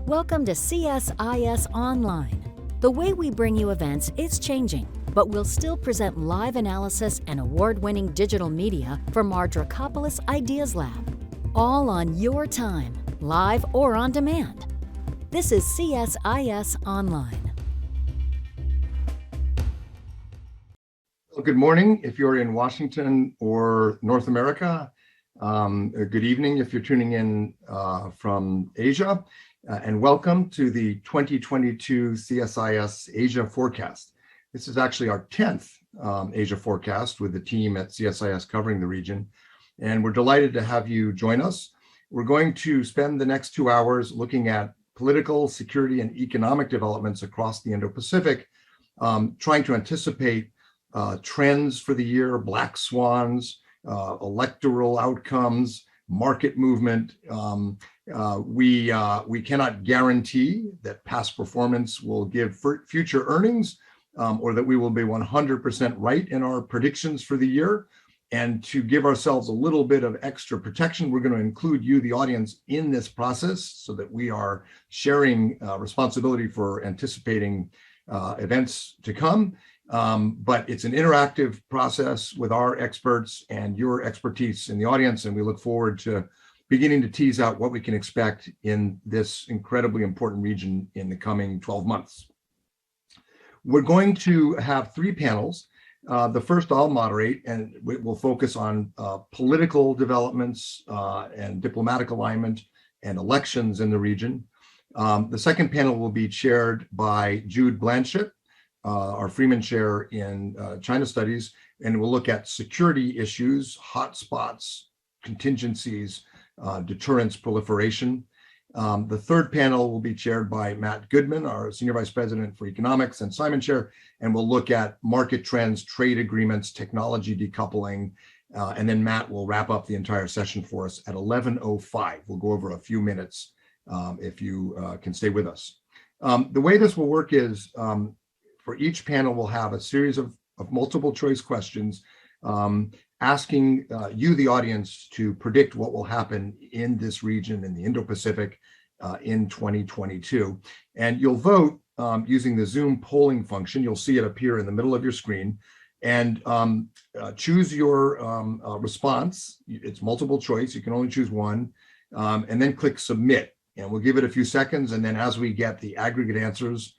Welcome to CSIS Online. The way we bring you events is changing, but we'll still present live analysis and award-winning digital media from our Dracopolis Ideas Lab. All on your time, live or on demand. This is CSIS Online. Well, good morning if you're in Washington or North America. Good evening if you're tuning in from Asia. And welcome to the 2022 CSIS Asia Forecast. This is actually our 10th Asia Forecast with the team at CSIS covering the region. And we're delighted to have you join us. We're going to spend the next 2 hours looking at political, security, and economic developments across the Indo-Pacific, trying to anticipate trends for the year, black swans, electoral outcomes, market movement. We cannot guarantee that past performance will give future earnings or that we will be 100% right in our predictions for the year. And to give ourselves a little bit of extra protection, we're going to include you, the audience, in this process so that we are sharing responsibility for anticipating events to come. But it's an interactive process with our experts and your expertise in the audience, and we look forward to beginning to tease out what we can expect in this incredibly important region in the coming 12 months. We're going to have 3 panels. The first I'll moderate, and we'll focus on political developments and diplomatic alignment and elections in the region. The second panel will be chaired by Jude Blanchett, our Freeman Chair in China Studies, and we'll look at security issues, hotspots, contingencies, deterrence, proliferation. The third panel will be chaired by Matt Goodman, our Senior Vice President for Economics and Simon Chair, and we'll look at market trends, trade agreements, technology decoupling, and then Matt will wrap up the entire session for us at 11:05. We'll go over a few minutes if you can stay with us. The way this will work is for each panel, we'll have a series of multiple choice questions asking you, the audience, to predict what will happen in this region, in the Indo-Pacific, in 2022. And you'll vote using the Zoom polling function. You'll see it appear in the middle of your screen. And choose your response. It's multiple choice. You can only choose one. And then click Submit. And we'll give it a few seconds. And then as we get the aggregate answers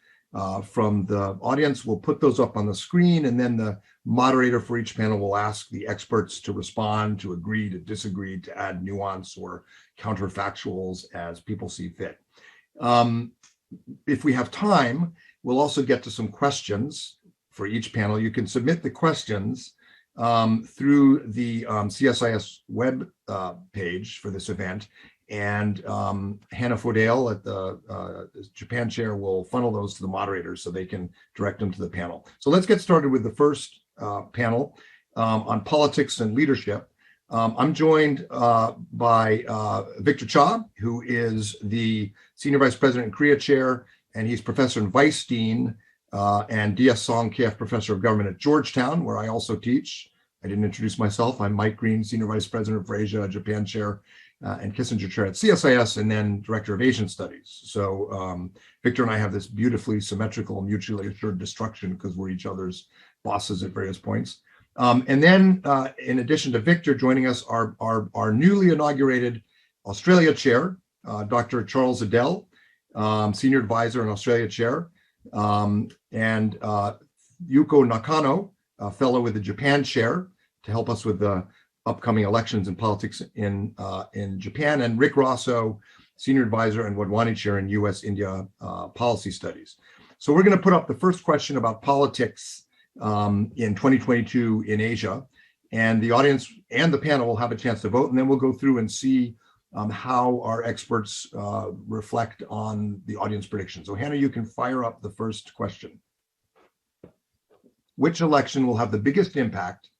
from the audience, we'll put those up on the screen, and then the moderator for each panel will ask the experts to respond, to agree, to disagree, to add nuance or counterfactuals as people see fit. If we have time, we'll also get to some questions for each panel. You can submit the questions through the CSIS web page for this event. And Hannah Fordale at the Japan Chair will funnel those to the moderators so they can direct them to the panel. So let's get started with the first panel on politics and leadership. I'm joined by Victor Cha, who is the Senior Vice President and Korea Chair, and he's Professor and Vice Dean and DS Song KF Professor of Government at Georgetown, where I also teach. I didn't introduce myself. I'm Mike Green, Senior Vice President for Asia, Japan Chair, and Kissinger Chair at CSIS, and then Director of Asian Studies. So Victor and I have this beautifully symmetrical, mutually assured destruction because we're each other's bosses at various points. And then in addition to Victor, joining us are our newly inaugurated Australia Chair, Dr. Charles Adell, Senior Advisor and Australia Chair, and Yuko Nakano, a fellow with the Japan Chair, to help us with the upcoming elections and politics in Japan, and Rick Rosso, Senior Advisor and Wadhwani Chair in U.S. India Policy Studies. So we're going to put up the first question about politics in 2022 in Asia, and the audience and the panel will have a chance to vote, and then we'll go through and see how our experts reflect on the audience predictions. So Hannah, you can fire up the first question. Which election will have the biggest impact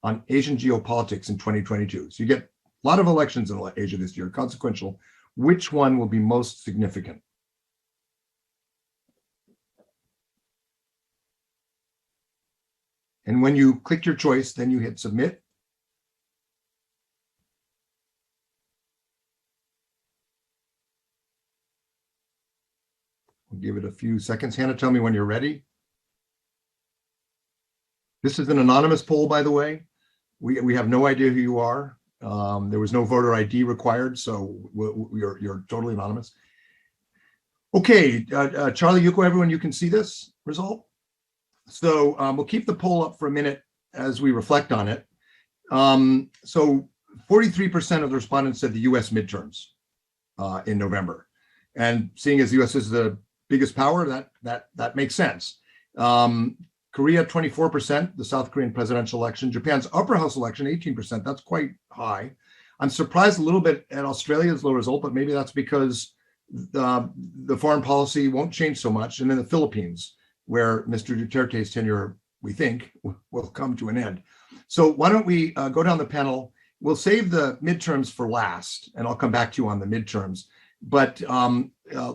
on Asian geopolitics in 2022? So you get a lot of elections in Asia this year, consequential. Which one will be most significant? And when you click your choice, then you hit submit. We'll give it a few seconds. Hannah, tell me when you're ready. This is an anonymous poll, by the way. We have no idea who you are. There was no voter ID required, so you're totally anonymous. Okay, Charlie, Yuko, everyone, you can see this result. So we'll keep the poll up for a minute as we reflect on it. So 43% of the respondents said the U.S. midterms in November. And seeing as the U.S. is the biggest power, that makes sense. Korea, 24%, the South Korean presidential election. Japan's upper house election, 18%. That's quite high. I'm surprised a little bit at Australia's low result, but maybe that's because the foreign policy won't change so much. And in the Philippines, where Mr. Duterte's tenure, we think, will come to an end. So why don't we go down the panel? We'll save the midterms for last, and I'll come back to you on the midterms. But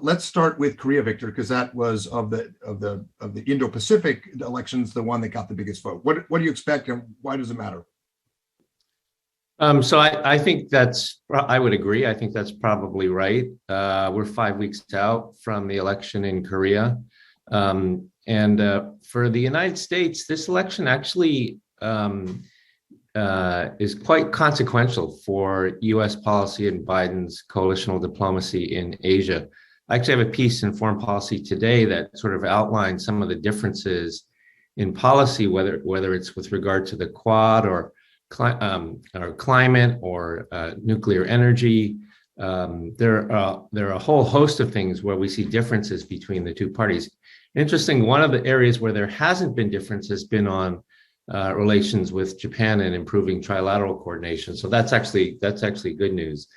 let's start with Korea, Victor, because that was of the Indo-Pacific elections, the one that got the biggest vote. What do you expect, and why does it matter? So I think I would agree. I think that's probably right. We're 5 weeks out from the election in Korea. And for the United States, this election actually is quite consequential for U.S. policy and Biden's coalitional diplomacy in Asia. I actually have a piece in Foreign Policy Today that sort of outlines some of the differences in policy, whether it's with regard to the Quad or climate or nuclear energy. There are a whole host of things where we see differences between the two parties. Interesting, one of the areas where there hasn't been difference has been on relations with Japan and improving trilateral coordination. So that's actually good news.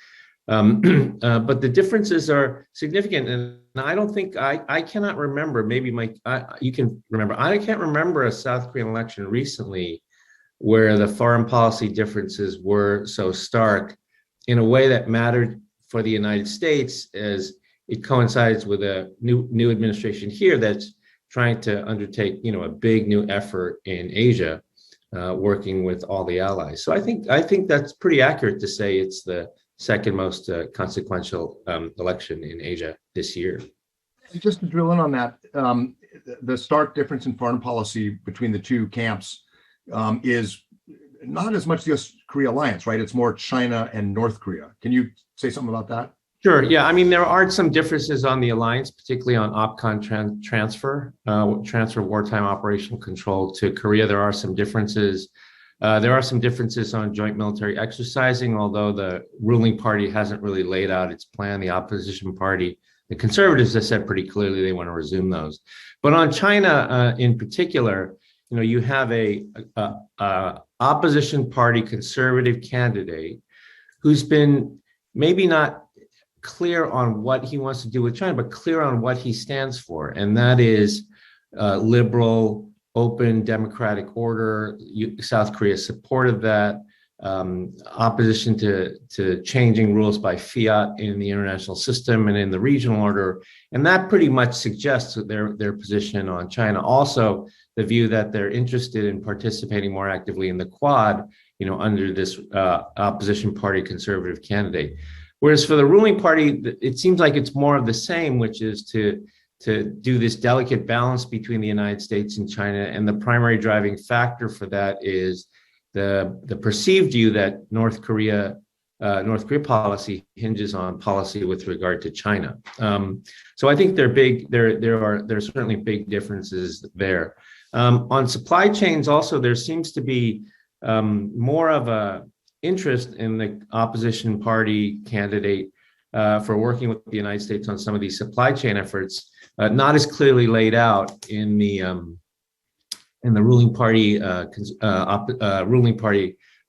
But the differences are significant, and I don't think I cannot remember. Maybe Mike, you can remember. I can't remember a South Korean election recently where the foreign policy differences were so stark in a way that mattered for the United States, as it coincides with a new administration here that's trying to undertake, a big new effort in Asia, working with all the allies. So I think that's pretty accurate to say it's the second most consequential election in Asia this year. Just to drill in on that, the stark difference in foreign policy between the two camps is not as much the U.S.-Korea alliance, right? It's more China and North Korea. Can you say something about that? Sure. Yeah. I mean, there are some differences on the alliance, particularly on OPCON transfer wartime operational control to Korea. There are some differences. There are some differences on joint military exercising, although the ruling party hasn't really laid out its plan. The opposition party, the conservatives, have said pretty clearly they want to resume those. But on China in particular, you have a opposition party conservative candidate who's been maybe not clear on what he wants to do with China, but clear on what he stands for. And that is liberal, open, democratic order. South Korea supported that. Opposition to changing rules by fiat in the international system and in the regional order. And that pretty much suggests their position on China. Also, the view that they're interested in participating more actively in the Quad, under this opposition party conservative candidate. Whereas for the ruling party, it seems like it's more of the same, which is to do this delicate balance between the United States and China. And the primary driving factor for that is the perceived view that North Korea policy hinges on policy with regard to China. So I think they're big. There are certainly big differences there. On supply chains, also, there seems to be more of a interest in the opposition party candidate for working with the United States on some of these supply chain efforts, not as clearly laid out in the ruling party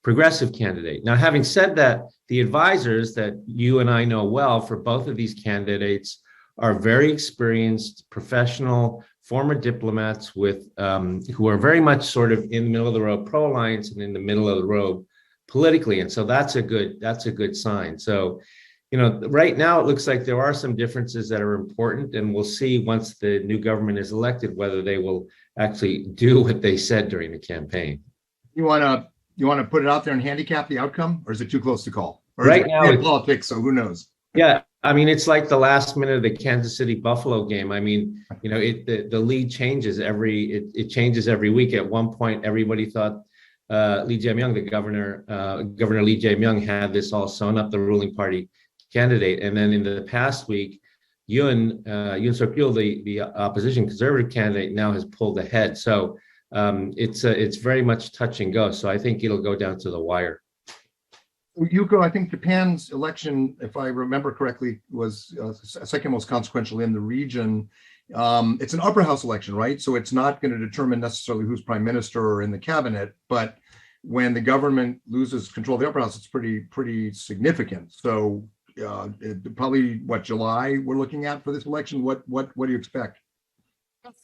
progressive candidate. Now, having said that, the advisors that you and I know well for both of these candidates are very experienced, professional, former diplomats with who are very much sort of in the middle of the road pro-alliance and in the middle of the road politically, and so that's a good sign. So, right now it looks like there are some differences that are important, and we'll see once the new government is elected whether they will actually do what they said during the campaign. You want to put it out there and handicap the outcome, or is it too close to call? Or right now, it's politics, so who knows? Yeah, I mean, it's like the last minute of the Kansas City Buffalo game. I mean, the lead changes it changes every week. At one point, everybody thought Lee Jae-myung, Governor Lee Jae-myung, had this all sewn up, the ruling party candidate, and then in the past week, Yoon Suk-yeol, the opposition conservative candidate, now has pulled ahead. So it's very much touch and go. So I think it'll go down to the wire. Yuko, I think Japan's election, if I remember correctly, was second most consequential in the region. It's an upper house election, right? So it's not going to determine necessarily who's prime minister or in the cabinet, but when the government loses control of the upper house, it's pretty significant. So probably what, July we're looking at for this election? What do you expect?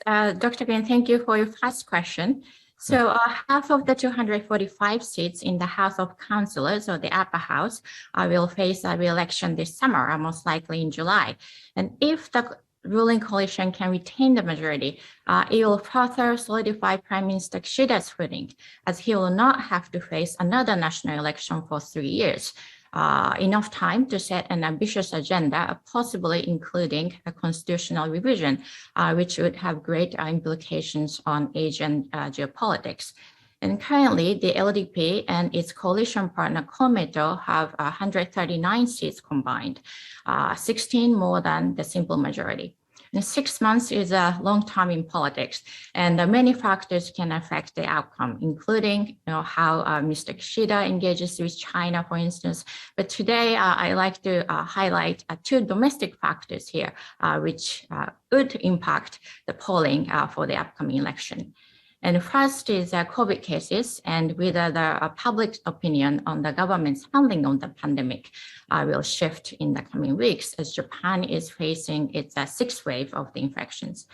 Dr. Green, thank you for your first question. So half of the 245 seats in the House of Councillors, or the upper house, will face a re-election this summer, most likely in July. And if the ruling coalition can retain the majority, it will further solidify Prime Minister Kishida's footing, as he will not have to face another national election for 3 years. Enough time to set an ambitious agenda, possibly including a constitutional revision, which would have great implications on Asian geopolitics. And currently, the LDP and its coalition partner Komeito have 139 seats combined, 16 more than the simple majority. And 6 months is a long time in politics, and many factors can affect the outcome, including how Mr. Kishida engages with China, for instance. But today, I like to highlight 2 domestic factors here, which would impact the polling for the upcoming election. And first is COVID cases, and whether the public opinion on the government's handling of the pandemic will shift in the coming weeks, as Japan is facing its 6th wave of the infections.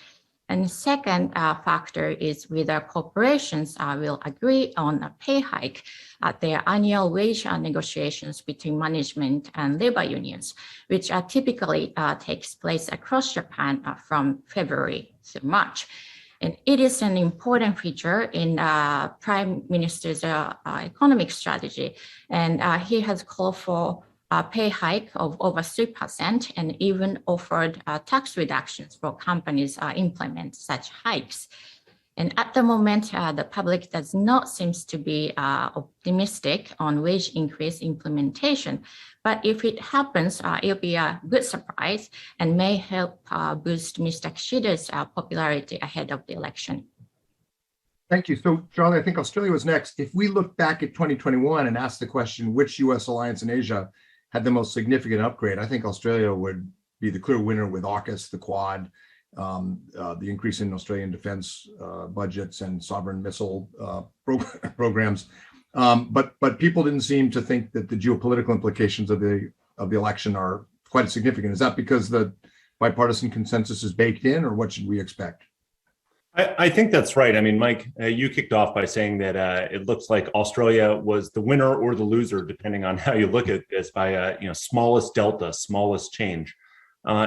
And the second factor is whether corporations will agree on a pay hike at their annual wage negotiations between management and labor unions, which typically takes place across Japan from February to March. And it is an important feature in Prime Minister's economic strategy. And he has called for a pay hike of over 3% and even offered tax reductions for companies implement such hikes. And at the moment, the public does not seem to be optimistic on wage increase implementation. But if it happens, it'll be a good surprise and may help boost Mr. Kishida's popularity ahead of the election. Thank you. So, Charlie, I think Australia was next. If we look back at 2021 and ask the question, which U.S. alliance in Asia had the most significant upgrade, I think Australia would be the clear winner with AUKUS, the Quad, the increase in Australian defense budgets and sovereign missile programs. But people didn't seem to think that the geopolitical implications of the election are quite as significant. Is that because the bipartisan consensus is baked in, or what should we expect? I think that's right. I mean, Mike, you kicked off by saying that it looks like Australia was the winner or the loser, depending on how you look at this, by smallest delta, smallest change.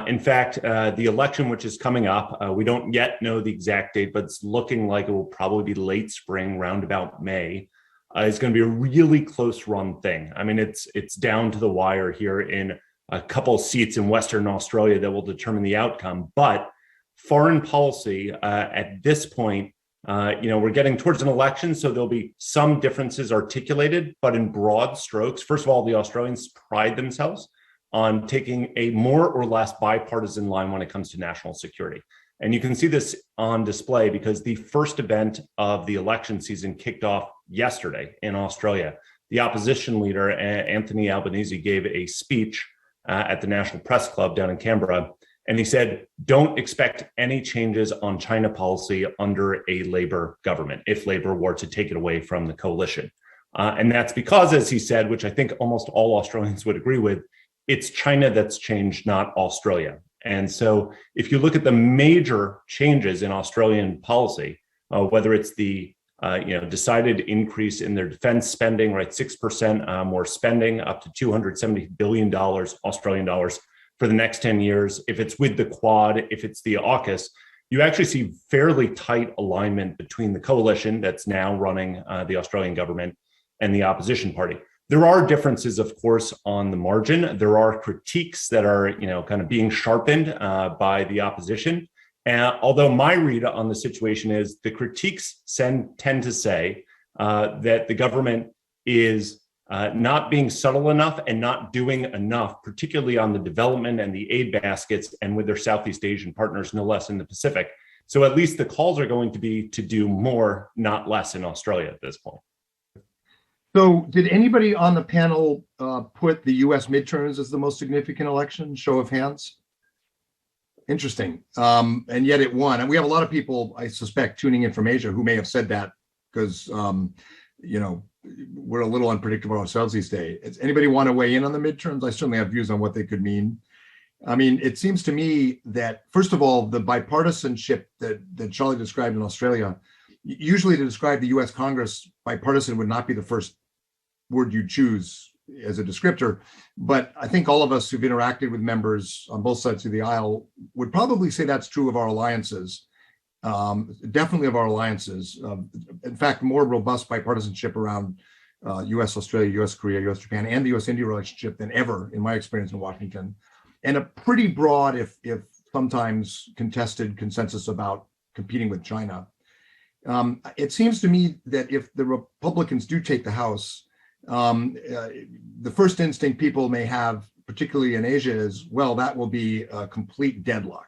In fact, the election, which is coming up, we don't yet know the exact date, but it's looking like it will probably be late spring, roundabout May. It's going to be a really close run thing. I mean, it's down to the wire here in a couple seats in Western Australia that will determine the outcome. But foreign policy at this point, we're getting towards an election, so there'll be some differences articulated, but in broad strokes. First of all, the Australians pride themselves on taking a more or less bipartisan line when it comes to national security. And you can see this on display because the first event of the election season kicked off yesterday in Australia. The opposition leader, Anthony Albanese, gave a speech at the National Press Club down in Canberra, and he said, don't expect any changes on China policy under a Labor government, if Labor were to take it away from the coalition. And that's because, as he said, which I think almost all Australians would agree with, it's China that's changed, not Australia. And so if you look at the major changes in Australian policy, whether it's the decided increase in their defense spending, right, 6% more spending, up to $270 billion Australian dollars for the next 10 years, if it's with the Quad, if it's the AUKUS, you actually see fairly tight alignment between the coalition that's now running the Australian government and the opposition party. There are differences, of course, on the margin. There are critiques that are, kind of being sharpened by the opposition. Although my read on the situation is the critiques tend to say that the government is not being subtle enough and not doing enough, particularly on the development and the aid baskets and with their Southeast Asian partners, no less in the Pacific. So at least the calls are going to be to do more, not less in Australia at this point. So did anybody on the panel put the U.S. midterms as the most significant election? Show of hands. Interesting. And yet it won. And we have a lot of people, I suspect, tuning in from Asia who may have said that because, we're a little unpredictable ourselves these days. Does anybody want to weigh in on the midterms? I certainly have views on what they could mean. I mean, it seems to me that, first of all, the bipartisanship that Charlie described in Australia, usually to describe the U.S. Congress, bipartisan would not be the first word you choose as a descriptor. But I think all of us who've interacted with members on both sides of the aisle would probably say that's true of our alliances. Definitely of our alliances. In fact, more robust bipartisanship around U.S. Australia, U.S. Korea, U.S. Japan, and the U.S. India relationship than ever in my experience in Washington. And a pretty broad, if sometimes contested, consensus about competing with China. It seems to me that if the Republicans do take the House, the first instinct people may have, particularly in Asia, is, well, that will be a complete deadlock.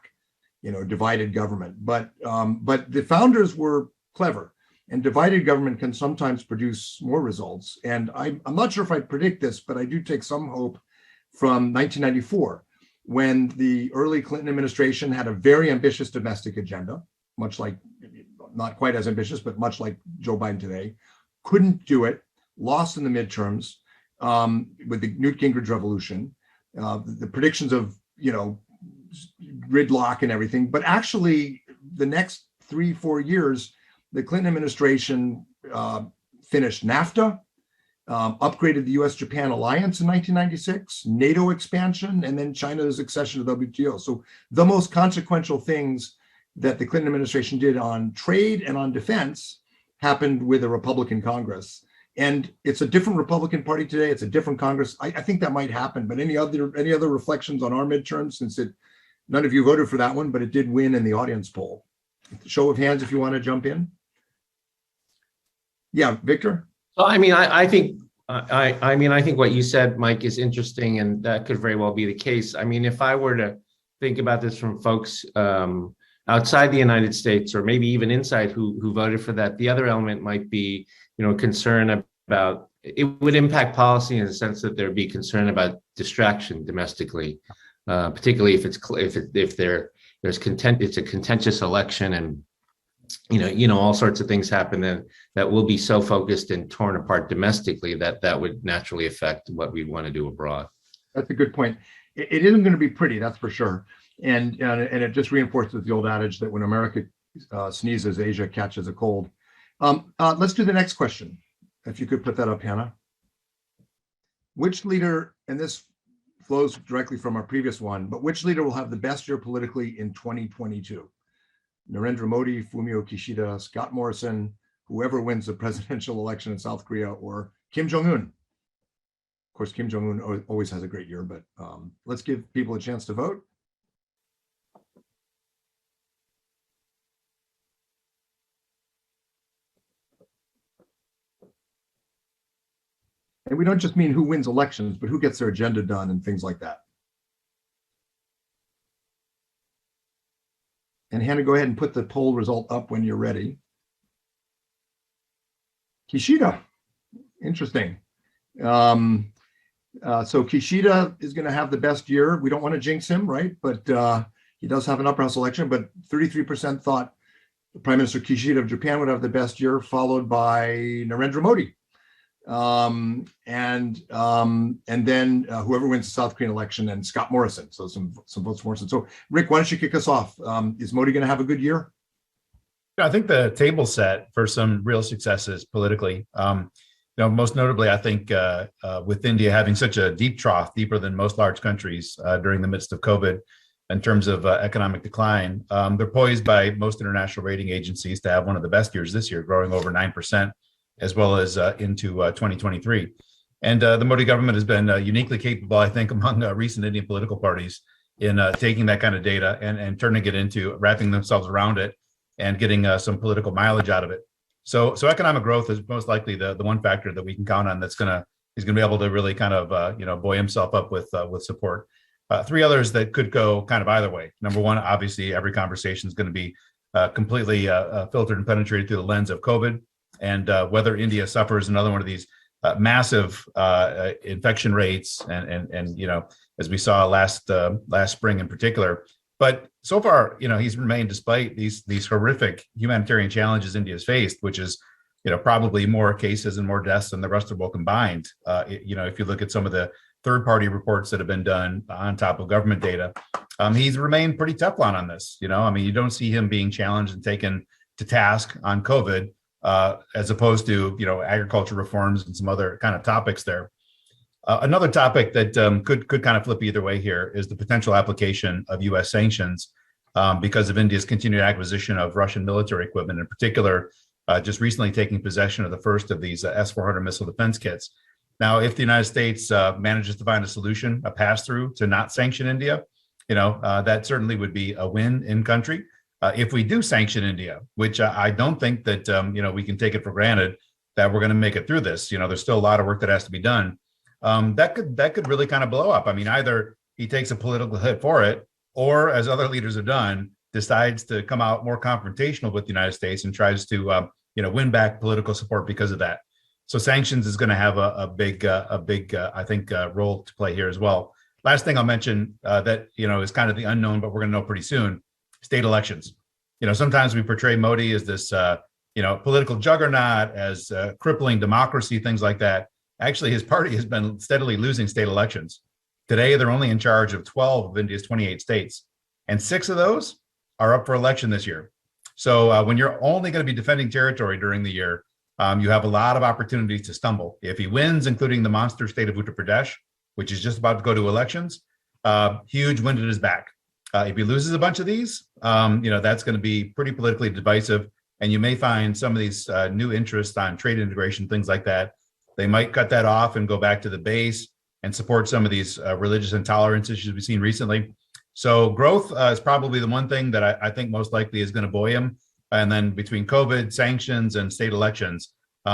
Divided government. But the founders were clever, and divided government can sometimes produce more results. And I'm not sure if I predict this, but I do take some hope from 1994, when the early Clinton administration had a very ambitious domestic agenda, much like, not quite as ambitious, but much like Joe Biden today, couldn't do it, lost in the midterms with the Newt Gingrich revolution, the predictions of, gridlock and everything. But actually, the next 3-4 years, the Clinton administration finished NAFTA, upgraded the U.S.-Japan alliance in 1996, NATO expansion, and then China's accession to the WTO. So the most consequential things that the Clinton administration did on trade and on defense happened with a Republican Congress. And it's a different Republican Party today. It's a different Congress. I think that might happen. But any other reflections on our midterm, since none of you voted for that one, but it did win in the audience poll? Show of hands if you want to jump in. Yeah, Victor. So I think what you said, Mike, is interesting, and that could very well be the case. I mean, if I were to think about this from folks outside the United States, or maybe even inside, who voted for that, the other element might be, concern about, it would impact policy in the sense that there'd be concern about distraction domestically, particularly if it's a contentious election, and all sorts of things happen that will be so focused and torn apart domestically that would naturally affect what we want to do abroad. That's a good point. It isn't going to be pretty, that's for sure. And it just reinforces the old adage that when America sneezes, Asia catches a cold. Let's do the next question. If you could put that up, Hannah. Which leader, and this flows directly from our previous one, but which leader will have the best year politically in 2022? Narendra Modi, Fumio Kishida, Scott Morrison, whoever wins the presidential election in South Korea, or Kim Jong-un. Of course, Kim Jong-un always has a great year, but let's give people a chance to vote. And we don't just mean who wins elections, but who gets their agenda done and things like that. And Hannah, go ahead and put the poll result up when you're ready. Kishida, interesting. So Kishida is going to have the best year. We don't want to jinx him, right? But he does have an upper house election, but 33% thought Prime Minister Kishida of Japan would have the best year, followed by Narendra Modi. And then whoever wins the South Korean election, and Scott Morrison. So some votes for Morrison. So Rick, why don't you kick us off? Is Modi going to have a good year? I think the table's set for some real successes politically. Most notably, I think with India having such a deep trough, deeper than most large countries during the midst of COVID, in terms of economic decline, they're poised by most international rating agencies to have one of the best years this year, growing over 9%. As well as into 2023. And the Modi government has been uniquely capable, I think, among recent Indian political parties in taking that kind of data and turning it into wrapping themselves around it and getting some political mileage out of it. So economic growth is most likely the one factor that we can count on he's going to be able to really kind of buoy himself up with support. Three others that could go kind of either way. Number one, obviously, every conversation is going to be completely filtered and penetrated through the lens of COVID, and whether India suffers another one of these massive infection rates, and as we saw last spring in particular. But so far, he's remained, despite these horrific humanitarian challenges India has faced, which is probably more cases and more deaths than the rest of the world combined. If you look at some of the third-party reports that have been done on top of government data, he's remained pretty Teflon on this. You don't see him being challenged and taken to task on COVID, as opposed to agriculture reforms and some other kind of topics there. Another topic that could kind of flip either way here is the potential application of U.S. sanctions because of India's continued acquisition of Russian military equipment, in particular, just recently taking possession of the first of these S-400 missile defense kits. Now, if the United States manages to find a solution, a pass-through to not sanction India, that certainly would be a win in country. If we do sanction India, which I don't think that we can take it for granted that we're going to make it through this. There's still a lot of work that has to be done. That could really kind of blow up. I mean, either he takes a political hit for it, or, as other leaders have done, decides to come out more confrontational with the United States and tries to win back political support because of that. So sanctions is going to have a big I think role to play here as well. Last thing I'll mention that is kind of the unknown, but we're going to know pretty soon: state elections. Sometimes we portray Modi as this political juggernaut, as crippling democracy, things like that. Actually, his party has been steadily losing state elections. Today, they're only in charge of 12 of India's 28 states, and 6 of those are up for election this year. So when you're only going to be defending territory during the year, you have a lot of opportunities to stumble. If he wins, including the monster state of Uttar Pradesh, which is just about to go to elections, huge wind at his back. If he loses a bunch of these, that's going to be pretty politically divisive, and you may find some of these new interests on trade integration, things like that. They might cut that off and go back to the base and support some of these religious intolerance issues we've seen recently. So growth is probably the one thing that I think most likely is going to buoy him. And then between COVID, sanctions, and state elections,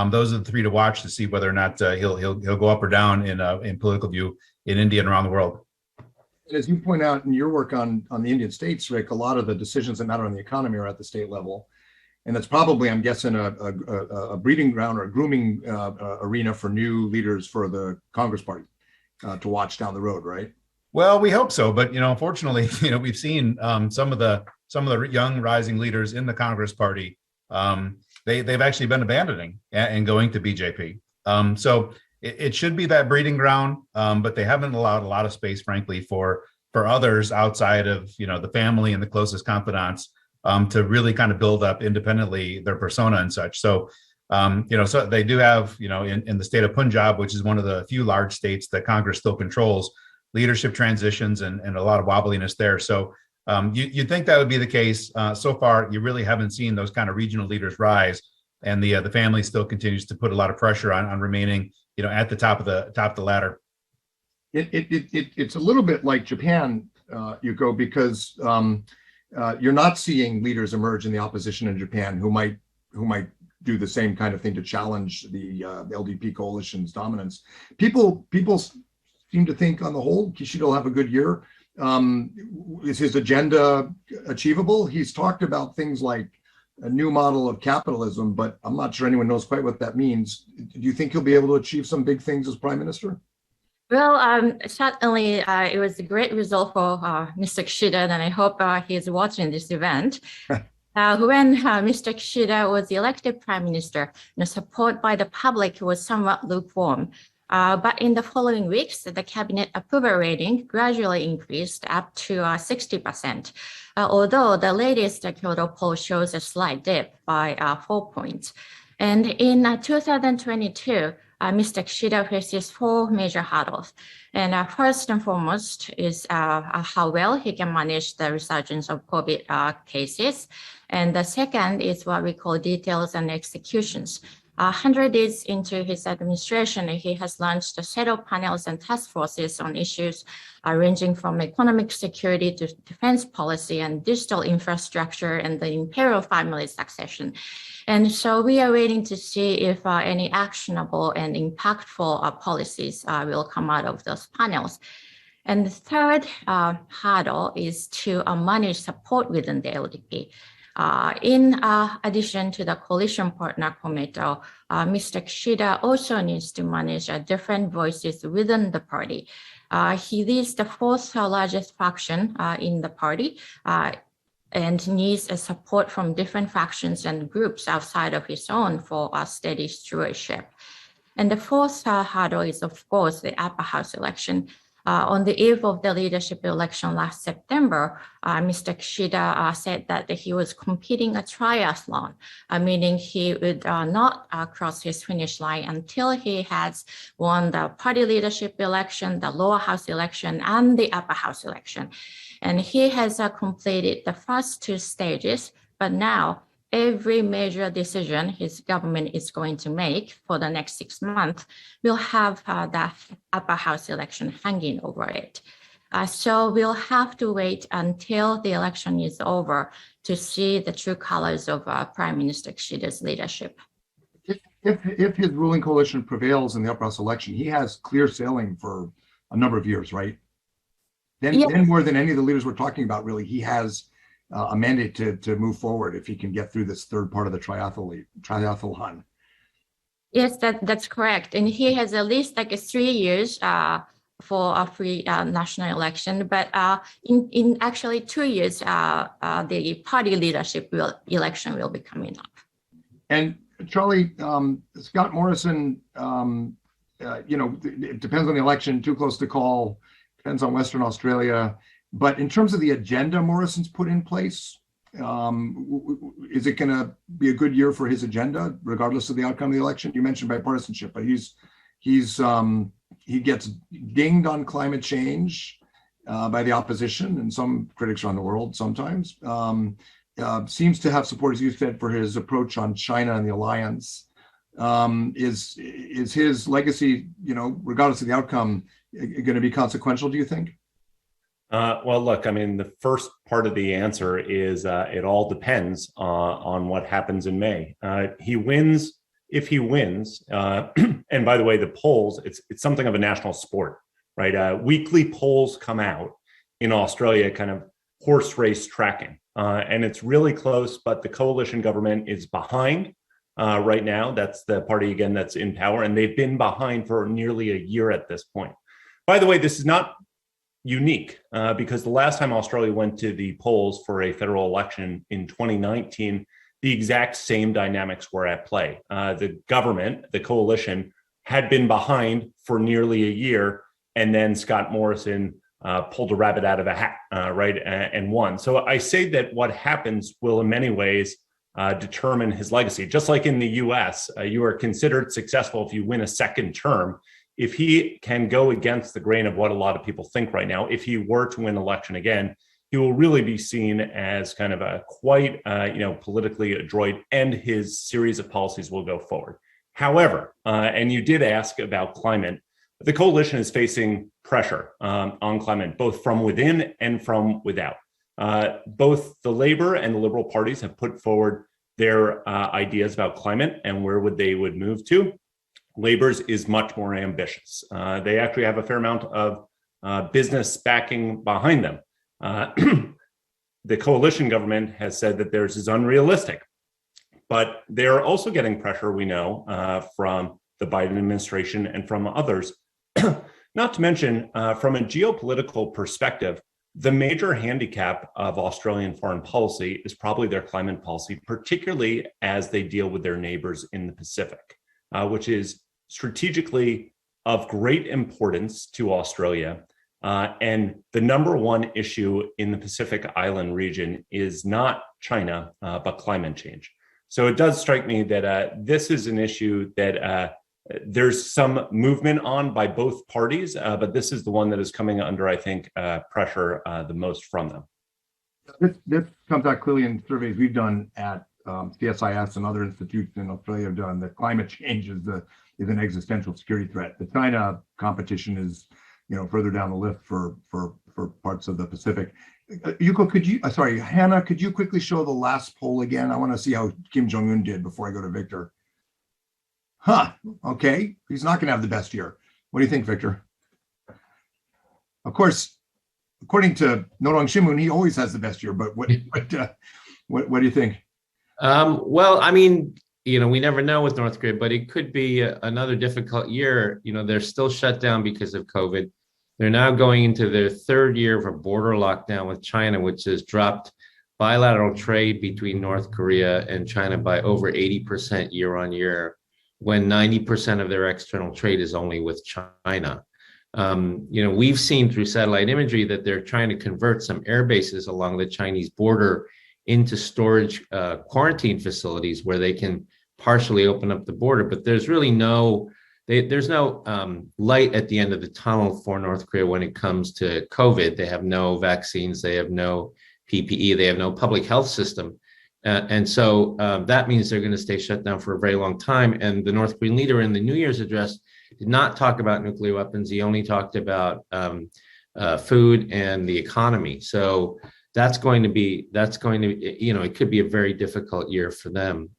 those are the 3 to watch to see whether or not he'll go up or down in political view in India and around the world. And as you point out in your work on the Indian states, Rick, a lot of the decisions that matter on the economy are at the state level. And that's probably, I'm guessing, a breeding ground or a grooming arena for new leaders for the Congress Party to watch down the road, right? Well, we hope so, but unfortunately, we've seen some of the young rising leaders in the Congress Party. They've actually been abandoning and going to BJP. So it should be that breeding ground, but they haven't allowed a lot of space, frankly, for others outside of the family and the closest confidants to really kind of build up independently their persona and such. So so they do have in the state of Punjab, which is one of the few large states that Congress still controls, leadership transitions and a lot of wobbliness there. So you'd think that would be the case. So far, you really haven't seen those kind of regional leaders rise, and the family still continues to put a lot of pressure on remaining at the top of the ladder. It's a little bit like Japan, Yuko, because you're not seeing leaders emerge in the opposition in Japan who might do the same kind of thing to challenge the LDP coalition's dominance. People seem to think, on the whole, Kishida will have a good year. Is his agenda achievable? He's talked about things like a new model of capitalism, but I'm not sure anyone knows quite what that means. Do you think he'll be able to achieve some big things as prime minister? Well, certainly it was a great result for Mr. Kishida, and I hope he's watching this event. When Mr. Kishida was elected prime minister, support by the public was somewhat lukewarm. But in the following weeks, the cabinet approval rating gradually increased up to 60%, although the latest Kyoto poll shows a slight dip by 4 points. And in 2022, Mr. Kishida faces 4 major hurdles. And first and foremost is how well he can manage the resurgence of COVID cases. And the second is what we call details and executions. 100 days into his administration, he has launched a set of panels and task forces on issues ranging from economic security to defense policy and digital infrastructure and the imperial family succession. And so we are waiting to see if any actionable and impactful policies will come out of those panels. And the third hurdle is to manage support within the LDP. In addition to the coalition partner Komeito, Mr. Kishida also needs to manage different voices within the party. He leads the fourth largest faction in the party and needs support from different factions and groups outside of his own for a steady stewardship. And the fourth hurdle is, of course, the upper house election. On the eve of the leadership election last September, Mr. Kishida said that he was competing a triathlon, meaning he would not cross his finish line until he has won the party leadership election, the lower house election, and the upper house election. And he has completed the first two stages, but now every major decision his government is going to make for the next 6 months will have the upper house election hanging over it. So we'll have to wait until the election is over to see the true colors of Prime Minister Kishida's leadership. If his ruling coalition prevails in the upper house election, he has clear sailing for a number of years, right? Then more than any of the leaders we're talking about, really, he has a mandate to move forward if he can get through this third part of the triathlon. Yes, that's correct. And he has at least like 3 years for a free national election. But in actually 2 years, the party leadership election will be coming up. And Charlie, Scott Morrison, it depends on the election, too close to call, depends on Western Australia. But in terms of the agenda Morrison's put in place, is it going to be a good year for his agenda, regardless of the outcome of the election? You mentioned bipartisanship, but he gets dinged on climate change by the opposition and some critics around the world sometimes. Seems to have support, as you said, for his approach on China and the alliance. Is his legacy, regardless of the outcome, going to be consequential, do you think? Well, look, I mean, the first part of the answer is it all depends on what happens in May. He wins if he wins. And by the way, the polls, it's something of a national sport, right? Weekly polls come out in Australia, kind of horse race tracking. And it's really close, but the coalition government is behind right now. That's the party, again, that's in power. And they've been behind for nearly a year at this point. By the way, this is not unique because the last time Australia went to the polls for a federal election in 2019, the exact same dynamics were at play. The government, the coalition, had been behind for nearly a year, and then Scott Morrison pulled a rabbit out of a hat, right, and won. So I say that what happens will in many ways determine his legacy. Just like in the U.S., you are considered successful if you win a second term. If he can go against the grain of what a lot of people think right now, if he were to win election again, he will really be seen as kind of a quite, politically adroit, and his series of policies will go forward. However, and you did ask about climate, the coalition is facing pressure on climate, both from within and from without. Both the Labor and the Liberal parties have put forward their ideas about climate and where they would move to. Labor's is much more ambitious. They actually have a fair amount of business backing behind them. The coalition government has said that theirs is unrealistic, but they're also getting pressure, we know, from the Biden administration and from others. Not to mention, from a geopolitical perspective, the major handicap of Australian foreign policy is probably their climate policy, particularly as they deal with their neighbors in the Pacific, which is strategically of great importance to Australia. And the number one issue in the Pacific Island region is not China, but climate change. So it does strike me that this is an issue that there's some movement on by both parties, but this is the one that is coming under, I think, pressure the most from them. This comes out clearly in surveys we've done at CSIS and other institutes in Australia have done, that climate change is an existential security threat. The China competition is, further down the list for parts of the Pacific. Yuko, Hannah, could you quickly show the last poll again? I want to see how Kim Jong-un did before I go to Victor. Okay, he's not going to have the best year. What do you think, Victor? Of course, according to Norong Shimun, he always has the best year. But what do you think? Well, I mean, we never know with North Korea, but it could be another difficult year. They're still shut down because of COVID. They're now going into their third year of a border lockdown with China, which has dropped bilateral trade between North Korea and China by over 80% year on year, when 90% of their external trade is only with China. We've seen through satellite imagery that they're trying to convert some air bases along the Chinese border into storage quarantine facilities where they can partially open up the border, but there's really no light at the end of the tunnel for North Korea when it comes to COVID. They have no vaccines, they have no PPE, they have no public health system. And so that means they're going to stay shut down for a very long time. And the North Korean leader in the New Year's address did not talk about nuclear weapons. He only talked about food and the economy. So that's going to be, it could be a very difficult year for them.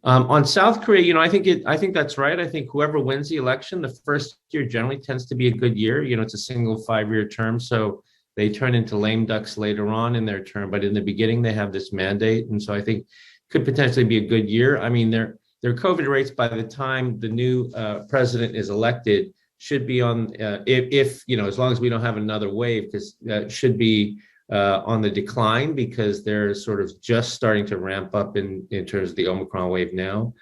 On South Korea, I think that's right. I think whoever wins the election, the first year generally tends to be a good year. It's a single 5-year term, so they turn into lame ducks later on in their term. But in the beginning, they have this mandate, and so I think could potentially be a good year. I mean, their COVID rates by the time the new president is elected should be on, if as long as we don't have another wave, because should be on the decline, because they're sort of just starting to ramp up in terms of the Omicron wave now.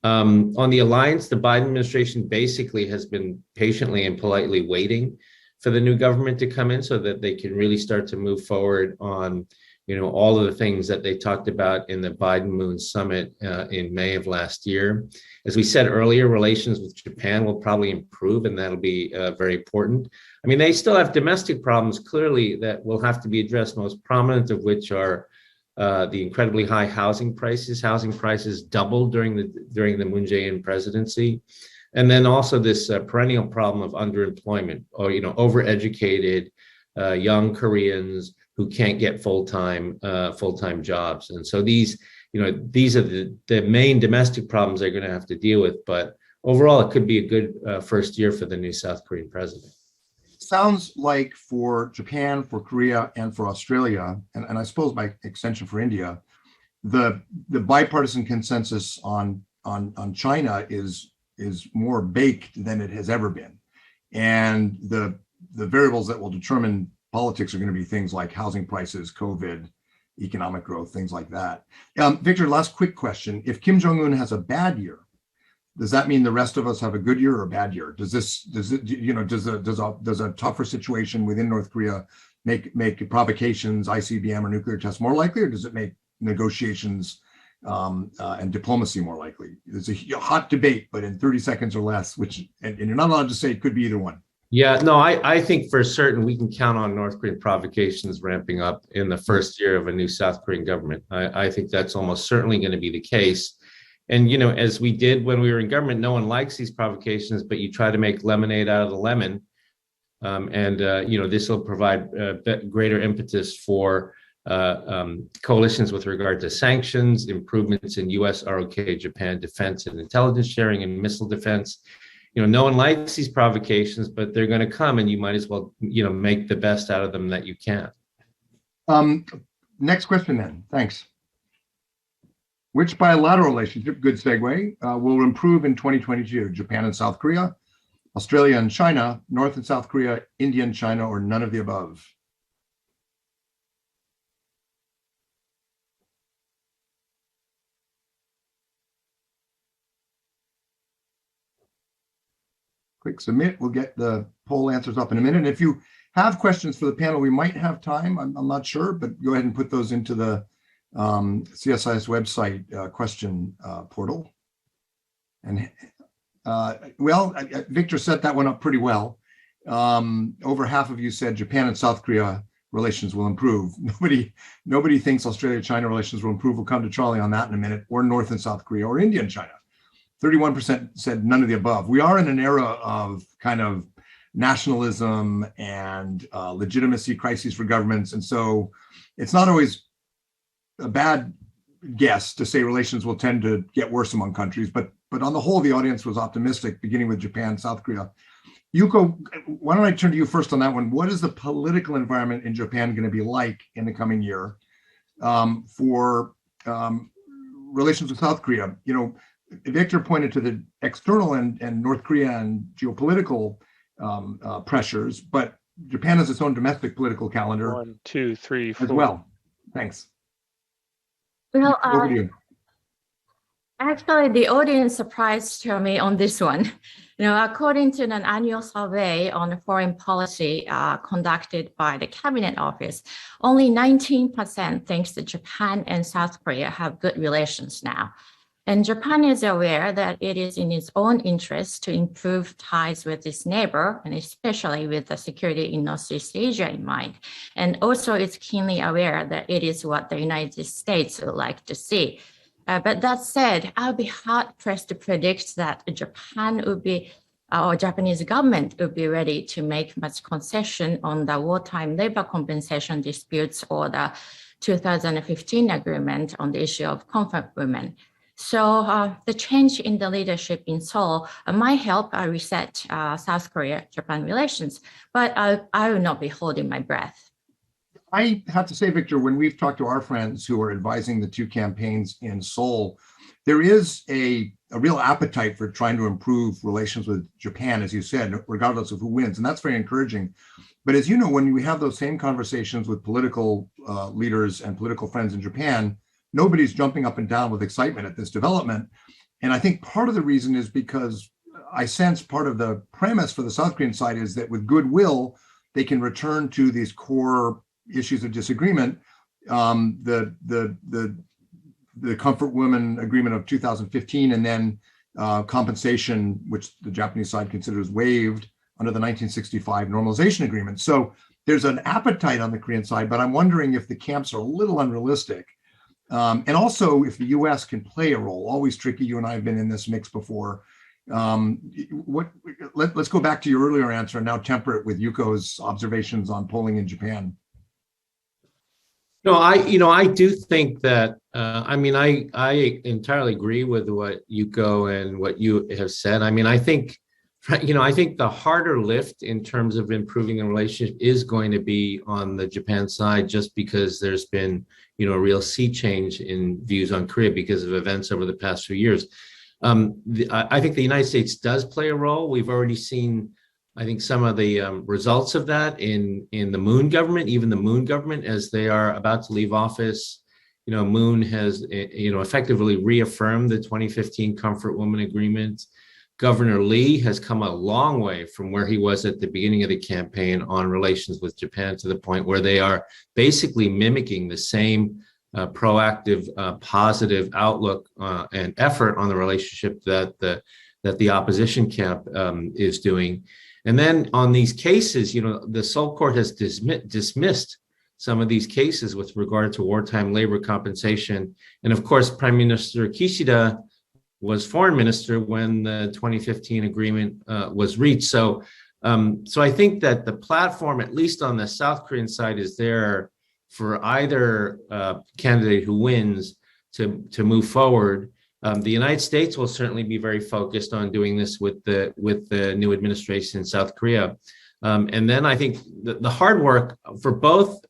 On the alliance, the Biden administration basically has been patiently and politely waiting for the new government to come in so that they can really start to move forward on, all of the things that they talked about in the Biden-Moon summit in May of last year. As we said earlier, relations with Japan will probably improve, and that'll be very important. I mean, they still have domestic problems, clearly, that will have to be addressed, most prominent of which are the incredibly high housing prices. Housing prices doubled during the Moon Jae-in presidency. And then also this perennial problem of underemployment, or, overeducated young Koreans who can't get full-time jobs. And so these are the main domestic problems they're going to have to deal with. But overall, it could be a good first year for the new South Korean president. Sounds like for Japan, for Korea, and for Australia, and I suppose by extension for India, the bipartisan consensus on China is more baked than it has ever been. And the variables that will determine politics are going to be things like housing prices, COVID, economic growth, things like that. Victor, last quick question. If Kim Jong-un has a bad year, does that mean the rest of us have a good year or a bad year? Does a tougher situation within North Korea make provocations, ICBM or nuclear tests more likely, or does it make negotiations and diplomacy more likely? There's a hot debate, but in 30 seconds or less, and you're not allowed to say it could be either one. Yeah, no, I think for certain we can count on North Korean provocations ramping up in the first year of a new South Korean government. I think that's almost certainly going to be the case. And, as we did when we were in government, no one likes these provocations, but you try to make lemonade out of the lemon. This will provide greater impetus for coalitions with regard to sanctions, improvements in U.S. ROK Japan defense and intelligence sharing and missile defense. No one likes these provocations, but they're going to come, and you might as well, make the best out of them that you can. Next question then. Thanks. Which bilateral relationship, good segue, will improve in 2022? Japan and South Korea, Australia and China, North and South Korea, India and China, or none of the above? Quick submit. We'll get the poll answers up in a minute. And if you have questions for the panel, we might have time. I'm not sure, but go ahead and put those into the CSIS website question portal. And Victor set that one up pretty well. Over half of you said Japan and South Korea relations will improve. Nobody thinks Australia-China relations will improve. We'll come to Charlie on that in a minute, or North and South Korea, or India and China. 31% said none of the above. We are in an era of kind of nationalism and legitimacy crises for governments. And so it's not always a bad guess to say relations will tend to get worse among countries, but on the whole, the audience was optimistic, beginning with Japan, South Korea. Yuko, why don't I turn to you first on that one? What is the political environment in Japan going to be like in the coming year for relations with South Korea? You know, Victor pointed to the external and North Korea and geopolitical pressures, but Japan has its own domestic political calendar. 1, 2, 3, 4. As well. Thanks. Well, Over to you. actually, the audience surprised me on this one. You know, according to an annual survey on foreign policy conducted by the Cabinet Office, only 19% thinks that Japan and South Korea have good relations now. And Japan is aware that it is in its own interest to improve ties with its neighbor, and especially with the security in Northeast Asia in mind. And also it's keenly aware that it is what the United States would like to see. But that said, I'll be hard pressed to predict that Japan would be, or Japanese government would be ready to make much concession on the wartime labor compensation disputes or the 2015 agreement on the issue of comfort women. So the change in the leadership in Seoul might help reset South Korea-Japan relations, but I will not be holding my breath. I have to say, Victor, when we've talked to our friends who are advising the two campaigns in Seoul, there is a real appetite for trying to improve relations with Japan, as you said, regardless of who wins. And that's very encouraging. But as you know, when we have those same conversations with political leaders and political friends in Japan, nobody's jumping up and down with excitement at this development. And I think part of the reason is because I sense part of the premise for the South Korean side is that with goodwill, they can return to these core issues of disagreement. The comfort women agreement of 2015, and then compensation, which the Japanese side considers waived under the 1965 normalization agreement. So there's an appetite on the Korean side, but I'm wondering if the camps are a little unrealistic. And also if the U.S. can play a role. Always tricky. You and I have been in this mix before. Let's go back to your earlier answer and now temper it with Yuko's observations on polling in Japan. No, I do think that, I entirely agree with what Yuko and what you have said. I mean, I think the harder lift in terms of improving the relationship is going to be on the Japan side, just because there's been, a real sea change in views on Korea because of events over the past few years. I think the United States does play a role. We've already seen, I think, some of the results of that in the Moon government. Even the Moon government, as they are about to leave office, Moon has, effectively reaffirmed the 2015 Comfort Woman Agreement. Governor Lee has come a long way from where he was at the beginning of the campaign on relations with Japan, to the point where they are basically mimicking the same proactive, positive outlook and effort on the relationship that the opposition camp is doing. And then on these cases, the Seoul court has dismissed some of these cases with regard to wartime labor compensation. And of course, Prime Minister Kishida was foreign minister when the 2015 agreement was reached. So I think that the platform, at least on the South Korean side, is there for either candidate who wins to move forward. The United States will certainly be very focused on doing this with the new administration in South Korea. And then I think the hard work for both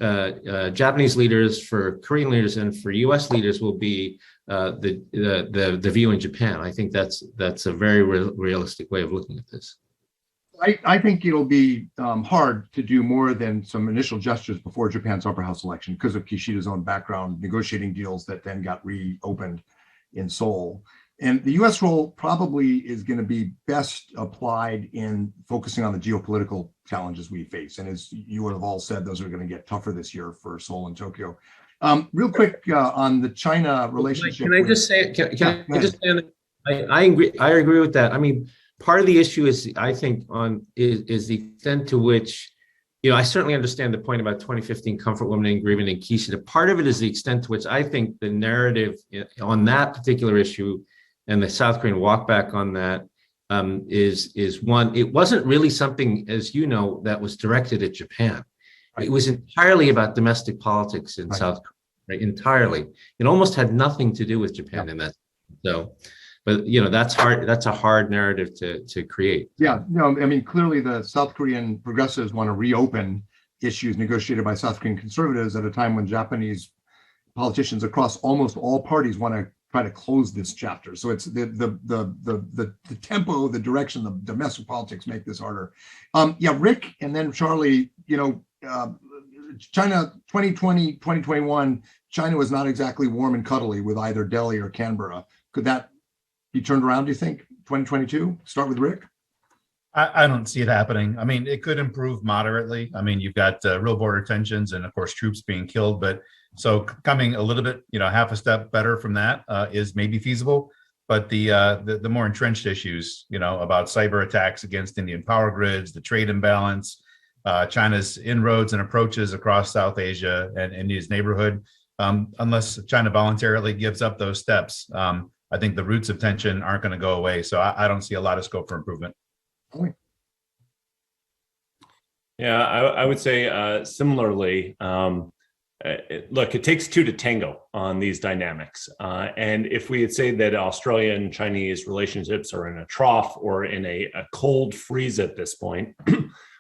Japanese leaders, for Korean leaders, and for U.S. leaders will be the view in Japan. I think that's a very realistic way of looking at this. I think it'll be hard to do more than some initial gestures before Japan's upper house election because of Kishida's own background, negotiating deals that then got reopened in Seoul. And the U.S. role probably is going to be best applied in focusing on the geopolitical challenges we face. And as you would have all said, those are going to get tougher this year for Seoul and Tokyo. Real quick on the China relationship. Can I just say, I agree with that. I mean, part of the issue is, I think, is the extent to which I certainly understand the point about 2015 comfort limiting agreement and Kishida. Part of it is the extent to which I think the narrative on that particular issue and the South Korean walk back on that is one. It wasn't really something, as you know, that was directed at Japan. Right. It was entirely about domestic politics in South Korea. Right, entirely. It almost had nothing to do with Japan in that. So, but that's hard. That's a hard narrative to create. Yeah, no, I mean, clearly the South Korean progressives want to reopen issues negotiated by South Korean conservatives at a time when Japanese politicians across almost all parties want to try to close this chapter. So it's the tempo, the direction, the domestic politics make this harder. Rick, and then Charlie. China 2020, 2021, China was not exactly warm and cuddly with either Delhi or Canberra. Could that be turned around, do you think, 2022? Start with Rick. I don't see it happening. I mean, it could improve moderately. I mean, you've got real border tensions and, of course, troops being killed. But so coming a little bit, half a step better from that is maybe feasible. But the more entrenched issues, about cyber attacks against Indian power grids, the trade imbalance, China's inroads and approaches across South Asia and India's neighborhood, unless China voluntarily gives up those steps, I think the roots of tension aren't going to go away. So I don't see a lot of scope for improvement. Yeah, I would say similarly. Look, it takes two to tango on these dynamics. And if we had said that Australia and Chinese relationships are in a trough or in a cold freeze at this point,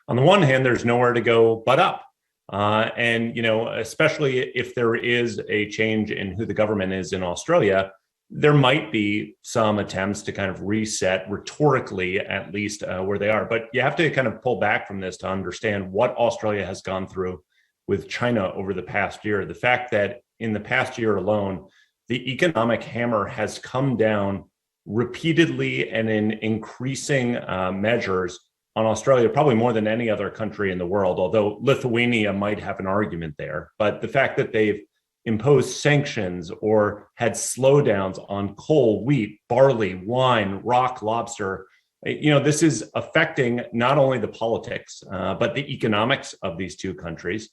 on the one hand, there's nowhere to go but up. And, especially if there is a change in who the government is in Australia, there might be some attempts to kind of reset rhetorically, at least where they are. But you have to kind of pull back from this to understand what Australia has gone through with China over the past year. The fact that in the past year alone, the economic hammer has come down repeatedly and in increasing measures on Australia, probably more than any other country in the world, although Lithuania might have an argument there. But the fact that they've imposed sanctions or had slowdowns on coal, wheat, barley, wine, rock, lobster, this is affecting not only the politics, but the economics of these two countries.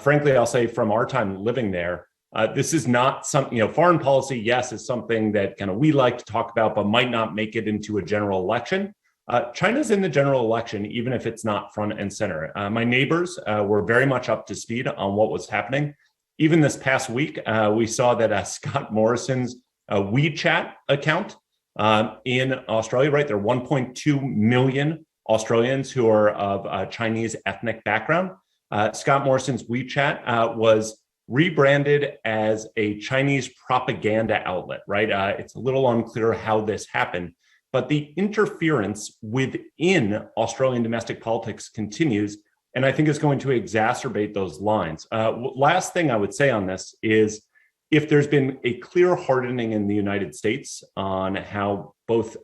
Frankly, I'll say from our time living there, this is not something, foreign policy, yes, is something that kind of we like to talk about, but might not make it into a general election. China's in the general election, even if it's not front and center. My neighbors were very much up to speed on what was happening. Even this past week, we saw that Scott Morrison's WeChat account in Australia, right? There are 1.2 million Australians who are of Chinese ethnic background. Scott Morrison's WeChat was rebranded as a Chinese propaganda outlet, right? It's a little unclear how this happened. But the interference within Australian domestic politics continues, and I think is going to exacerbate those lines. Last thing I would say on this is, if there's been a clear hardening in the United States on how both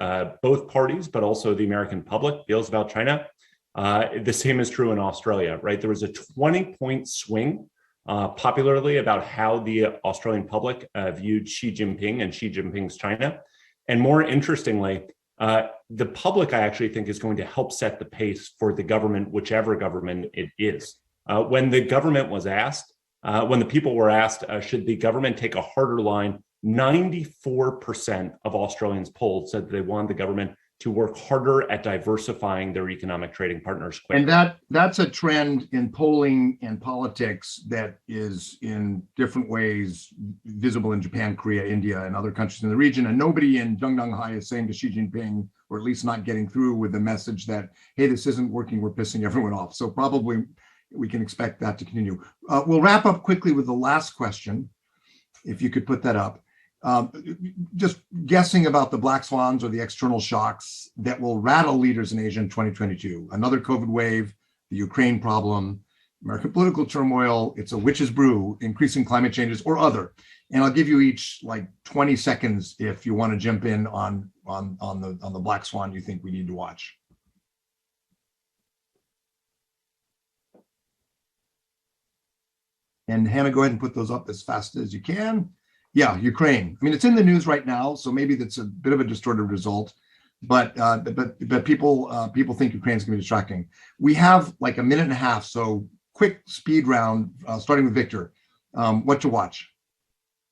parties, but also the American public feels about China, the same is true in Australia, right? There was a 20-point swing popularly about how the Australian public viewed Xi Jinping and Xi Jinping's China. And more interestingly, the public, I actually think, is going to help set the pace for the government, whichever government it is. When the government was asked, when the people were asked, should the government take a harder line, 94% of Australians polled said that they wanted the government to work harder at diversifying their economic trading partners quickly. And that's a trend in polling and politics that is in different ways visible in Japan, Korea, India, and other countries in the region. And nobody in Zhengdanhai is saying to Xi Jinping, or at least not getting through with the message that, hey, this isn't working, we're pissing everyone off. So probably we can expect that to continue. We'll wrap up quickly with the last question, if you could put that up. Just guessing about the black swans or the external shocks that will rattle leaders in Asia in 2022. Another COVID wave, the Ukraine problem, American political turmoil, it's a witch's brew, increasing climate changes, or other. And I'll give you each like 20 seconds if you want to jump in on the black swan you think we need to watch. And Hannah, go ahead and put those up as fast as you can. Yeah, Ukraine. I mean, it's in the news right now, so maybe that's a bit of a distorted result. but people think Ukraine's going to be distracting. We have like a minute and a half, so quick speed round, starting with Victor. What to watch?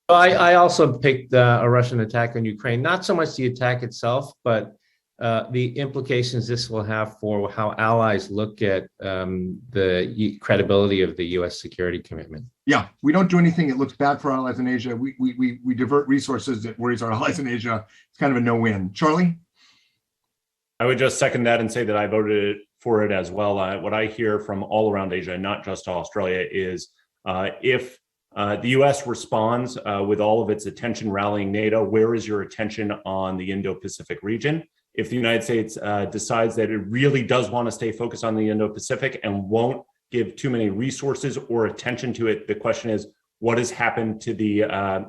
I also picked a Russian attack on Ukraine, not so much the attack itself, but the implications this will have for how allies look at the credibility of the U.S. security commitment. Yeah, we don't do anything that looks bad for our allies in Asia. We divert resources that worries our allies in Asia. It's kind of a no-win. Charlie? I would just second that and say that I voted for it as well. What I hear from all around Asia, not just Australia, is if the U.S. responds with all of its attention rallying NATO, where is your attention on the Indo-Pacific region? If the United States decides that it really does want to stay focused on the Indo-Pacific and won't give too many resources or attention to it, the question is, what has happened to the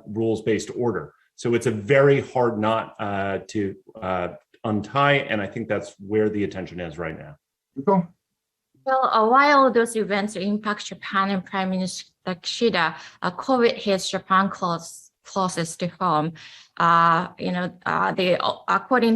rules-based order? So it's a very hard knot to untie, and I think that's where the attention is right now. Go. Well, while those events impact Japan and Prime Minister Kishida, COVID hits Japan closest to home. According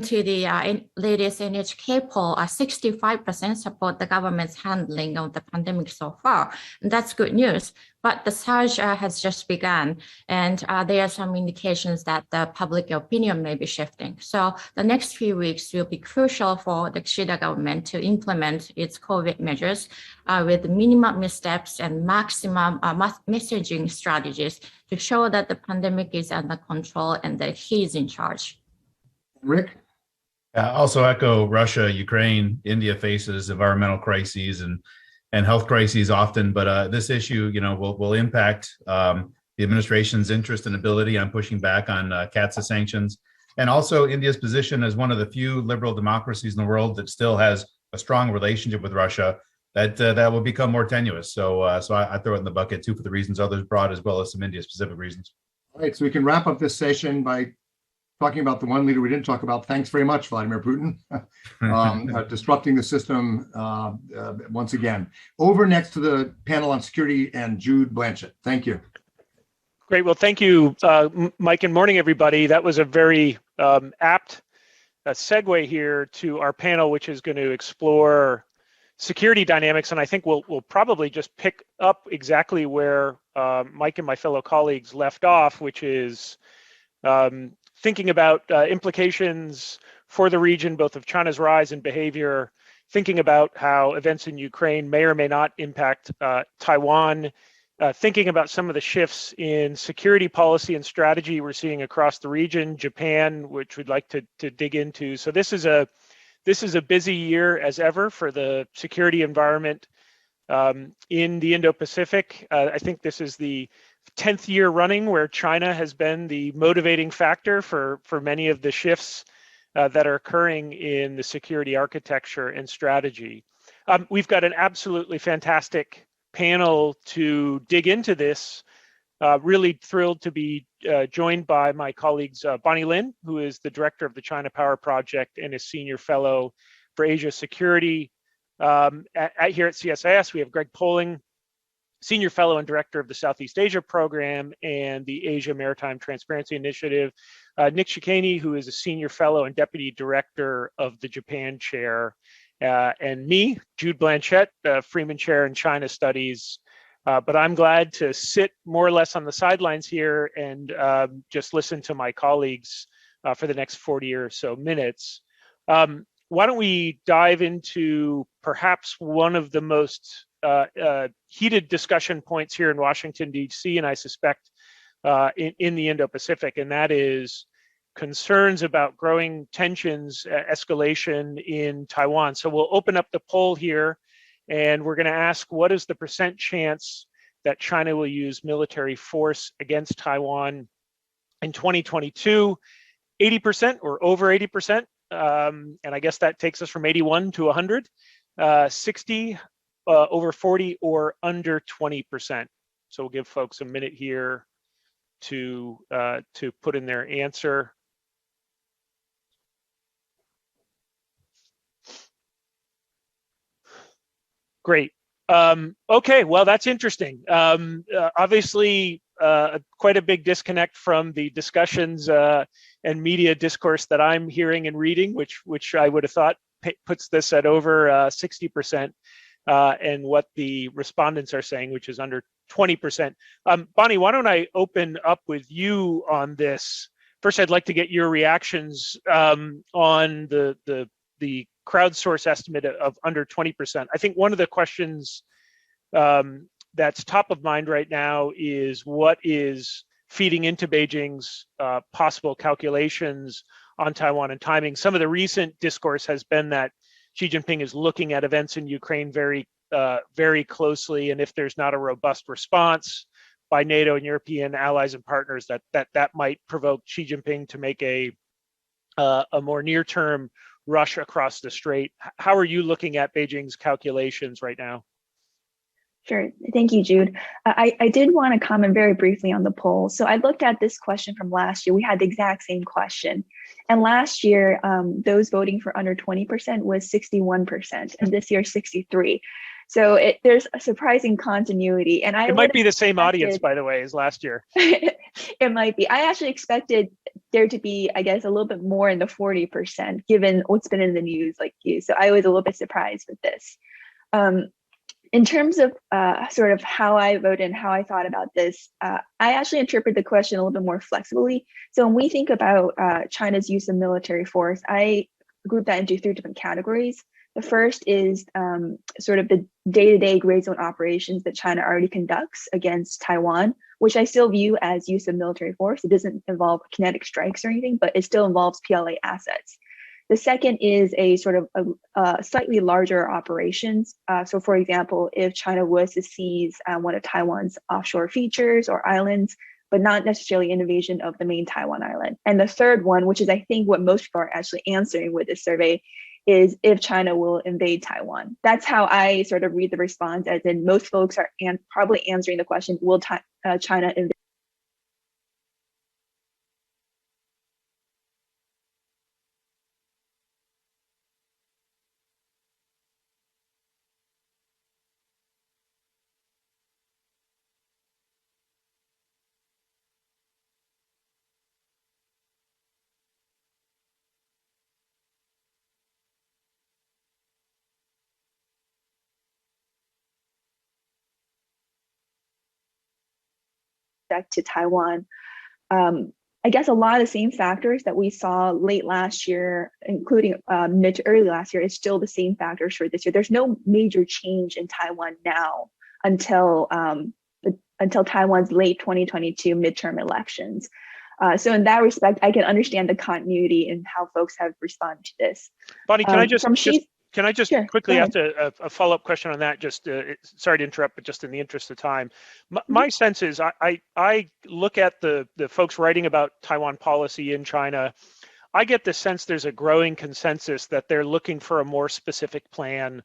to the latest NHK poll, 65% support the government's handling of the pandemic so far. And that's good news. But the surge has just begun, and there are some indications that the public opinion may be shifting. So the next few weeks will be crucial for the Kishida government to implement its COVID measures with minimum missteps and maximum messaging strategies to show that the pandemic is under control and that he is in charge. Rick? Also echo Russia, Ukraine, India faces environmental crises and health crises often, but this issue, will impact the administration's interest and ability on pushing back on CAATSA sanctions, and also India's position as one of the few liberal democracies in the world that still has a strong relationship with Russia that will become more tenuous. So I throw it in the bucket too for the reasons others brought, as well as some India-specific reasons. All right, so we can wrap up this session by talking about the one leader we didn't talk about. Thanks very much, Vladimir Putin, disrupting the system once again. Over next to the panel on security and Jude Blanchett. Thank you. Great. Well, thank you, Mike, and morning, everybody. That was a very apt segue here to our panel, which is going to explore security dynamics. And I think we'll probably just pick up exactly where Mike and my fellow colleagues left off, which is thinking about implications for the region, both of China's rise in behavior, thinking about how events in Ukraine may or may not impact Taiwan, thinking about some of the shifts in security policy and strategy we're seeing across the region, Japan, which we'd like to dig into. So this is a busy year as ever for the security environment in the Indo-Pacific. I think this is the 10th year running where China has been the motivating factor for many of the shifts that are occurring in the security architecture and strategy. We've got an absolutely fantastic panel to dig into this. Really thrilled to be joined by my colleagues, Bonnie Lin, who is the director of the China Power Project and is senior fellow for Asia Security. Here at CSIS, we have Greg Poling, Senior Fellow and Director of the Southeast Asia Program and the Asia Maritime Transparency Initiative. Nick Shikani, who is a Senior Fellow and Deputy Director of the Japan Chair. And me, Jude Blanchett, Freeman Chair in China Studies. But I'm glad to sit more or less on the sidelines here and just listen to my colleagues for the next 40 or so minutes. Why don't we dive into perhaps one of the most heated discussion points here in Washington, D.C., and I suspect in the Indo-Pacific, and that is concerns about growing tensions, escalation in Taiwan. So we'll open up the poll here, and we're going to ask, what is the % chance that China will use military force against Taiwan in 2022? 80% or over 80%? And I guess that takes us from 81 to 100. 60, over 40, or under 20%. So we'll give folks a minute here to put in their answer. Great. Okay, well, that's interesting. Obviously, quite a big disconnect from the discussions and media discourse that I'm hearing and reading, which I would have thought puts this at over 60%, and what the respondents are saying, which is under 20%. Bonnie, why don't I open up with you on this? First, I'd like to get your reactions on the crowdsource estimate of under 20%. I think one of the questions that's top of mind right now is what is feeding into Beijing's possible calculations on Taiwan and timing. Some of the recent discourse has been that Xi Jinping is looking at events in Ukraine very closely, and if there's not a robust response by NATO and European allies and partners, that might provoke Xi Jinping to make a more near-term rush across the strait. How are you looking at Beijing's calculations right now? Sure. Thank you, Jude. I did want to comment very briefly on the poll. So I looked at this question from last year. We had the exact same question. And last year, those voting for under 20% was 61%, and this year 63%. So there's a surprising continuity. And it might be the same audience, by the way, as last year. It might be. I actually expected there to be, I guess, a little bit more in the 40%, given what's been in the news like you. So I was a little bit surprised with this. In terms of sort of how I voted and how I thought about this, I actually interpret the question a little bit more flexibly. So when we think about China's use of military force, I group that into 3 different categories. The first is sort of the day-to-day gray zone operations that China already conducts against Taiwan, which I still view as use of military force. It doesn't involve kinetic strikes or anything, but it still involves PLA assets. The second is a sort of a slightly larger operations. So for example, if China was to seize one of Taiwan's offshore features or islands, but not necessarily an invasion of the main Taiwan island. And the third one, which is I think what most people are actually answering with this survey, is if China will invade Taiwan. That's how I sort of read the response, as in most folks are probably answering the question, will China invade? To Taiwan. I guess a lot of the same factors that we saw late last year, including mid to early last year, is still the same factors for this year. There's no major change in Taiwan now until Taiwan's late 2022 midterm elections. So in that respect, I can understand the continuity in how folks have responded to this. Bonnie, can I just Sure, quickly ask a follow-up question on that? Just sorry to interrupt, but just in the interest of time, my sense is I look at the folks writing about Taiwan policy in China. I get the sense there's a growing consensus that they're looking for a more specific plan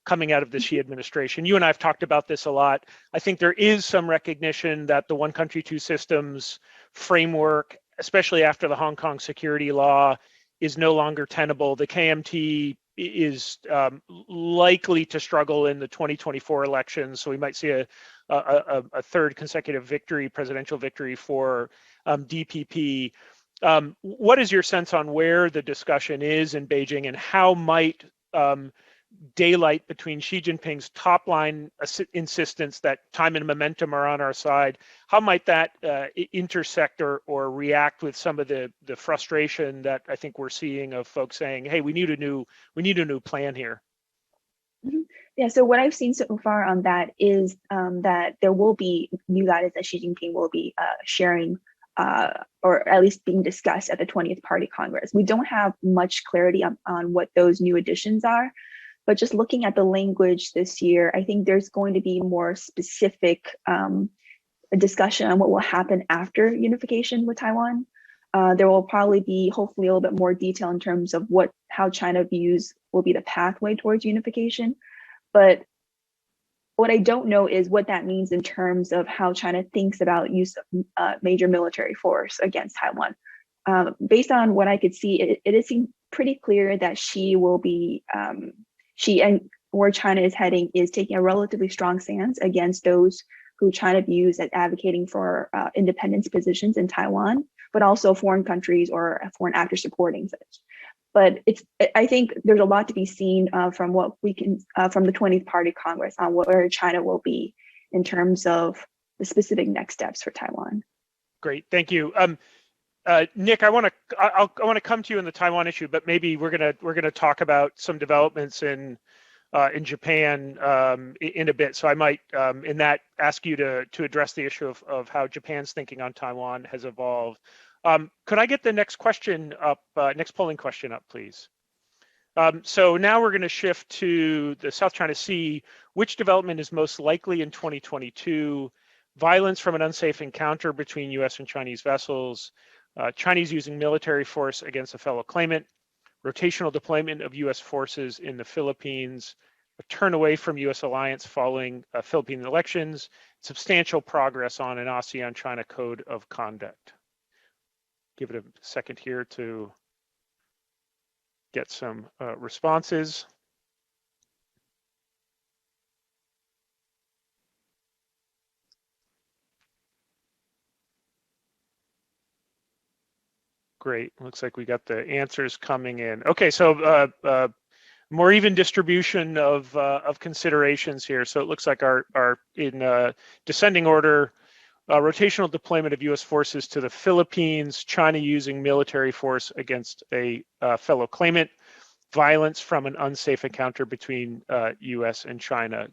coming out of the Xi administration. You and I have talked about this a lot. I think there is some recognition that the one country, two systems framework, especially after the Hong Kong security law, is no longer tenable. The KMT is likely to struggle in the 2024 elections. So we might see a third consecutive victory, presidential victory for DPP. What is your sense on where the discussion is in Beijing, and how might daylight between Xi Jinping's top line insistence that time and momentum are on our side, how might that intersect or react with some of the frustration that I think we're seeing of folks saying, hey, we need a new plan here? Yeah, so what I've seen so far on that is that there will be new guidance that Xi Jinping will be sharing or at least being discussed at the 20th Party Congress. We don't have much clarity on what those new additions are. But just looking at the language this year, I think there's going to be more specific discussion on what will happen after unification with Taiwan. There will probably be hopefully a little bit more detail in terms of how China views will be the pathway towards unification. But what I don't know is what that means in terms of how China thinks about use of major military force against Taiwan. Based on what I could see, it seems pretty clear that Xi will be Xi and where China is heading is taking a relatively strong stance against those who China views as advocating for independence positions in Taiwan, but also foreign countries or foreign actors supporting such. But I think there's a lot to be seen from what we can from the 20th Party Congress on where China will be in terms of the specific next steps for Taiwan. Great, thank you. Nick, I want to come to you in the Taiwan issue, but maybe we're gonna talk about some developments in Japan in a bit. So I might in that ask you to address the issue of how Japan's thinking on Taiwan has evolved. Could I get the next question up, next polling question up, please? So now we're going to shift to the South China Sea. Which development is most likely in 2022? Violence from an unsafe encounter between U.S. and Chinese vessels, Chinese using military force against a fellow claimant, rotational deployment of U.S. forces in the Philippines, a turn away from U.S. alliance following Philippine elections, substantial progress on an ASEAN-China Code of Conduct. Give it a second here to get some responses. Great, looks like we got the answers coming in. Okay, so more even distribution of considerations here. So it looks like our in descending order, rotational deployment of U.S. forces to the Philippines, China using military force against a fellow claimant, violence from an unsafe encounter between U.S. and China.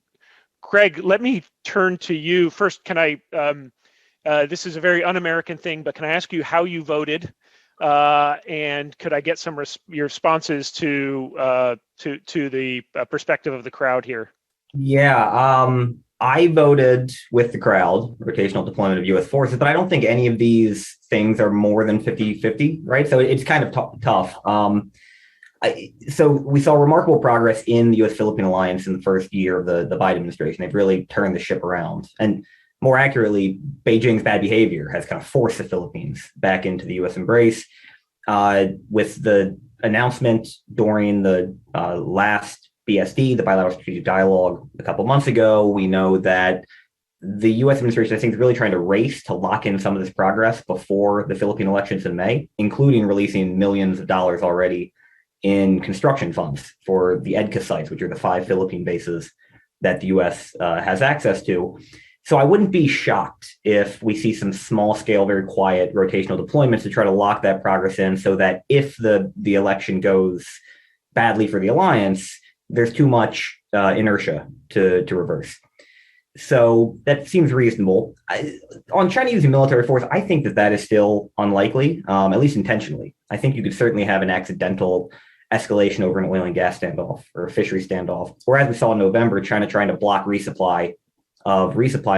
Greg, let me turn to you first. Can I? This is a very un-American thing, but can I ask you how you voted? And could I get some your responses to the perspective of the crowd here? Yeah, I voted with the crowd, rotational deployment of U.S. forces, but I don't think any of these things are more than 50-50, right? So it's kind of tough. So we saw remarkable progress in the U.S.-Philippine alliance in the first year of the Biden administration. They've really turned the ship around. And more accurately, Beijing's bad behavior has kind of forced the Philippines back into the U.S. embrace. With the announcement during the last BSD, the bilateral strategic dialogue, a couple months ago, we know that the U.S. administration, I think, is really trying to race to lock in some of this progress before the Philippine elections in May, including releasing millions of dollars already in construction funds for the EDCA sites, which are the 5 Philippine bases that the U.S. Has access to. So I wouldn't be shocked if we see some small scale, very quiet rotational deployments to try to lock that progress in so that if the election goes badly for the alliance, there's too much inertia to reverse. So that seems reasonable. On China using military force, I think that is still unlikely, at least intentionally. I think you could certainly have an accidental escalation over an oil and gas standoff or a fishery standoff, or as we saw in November, China trying to block resupply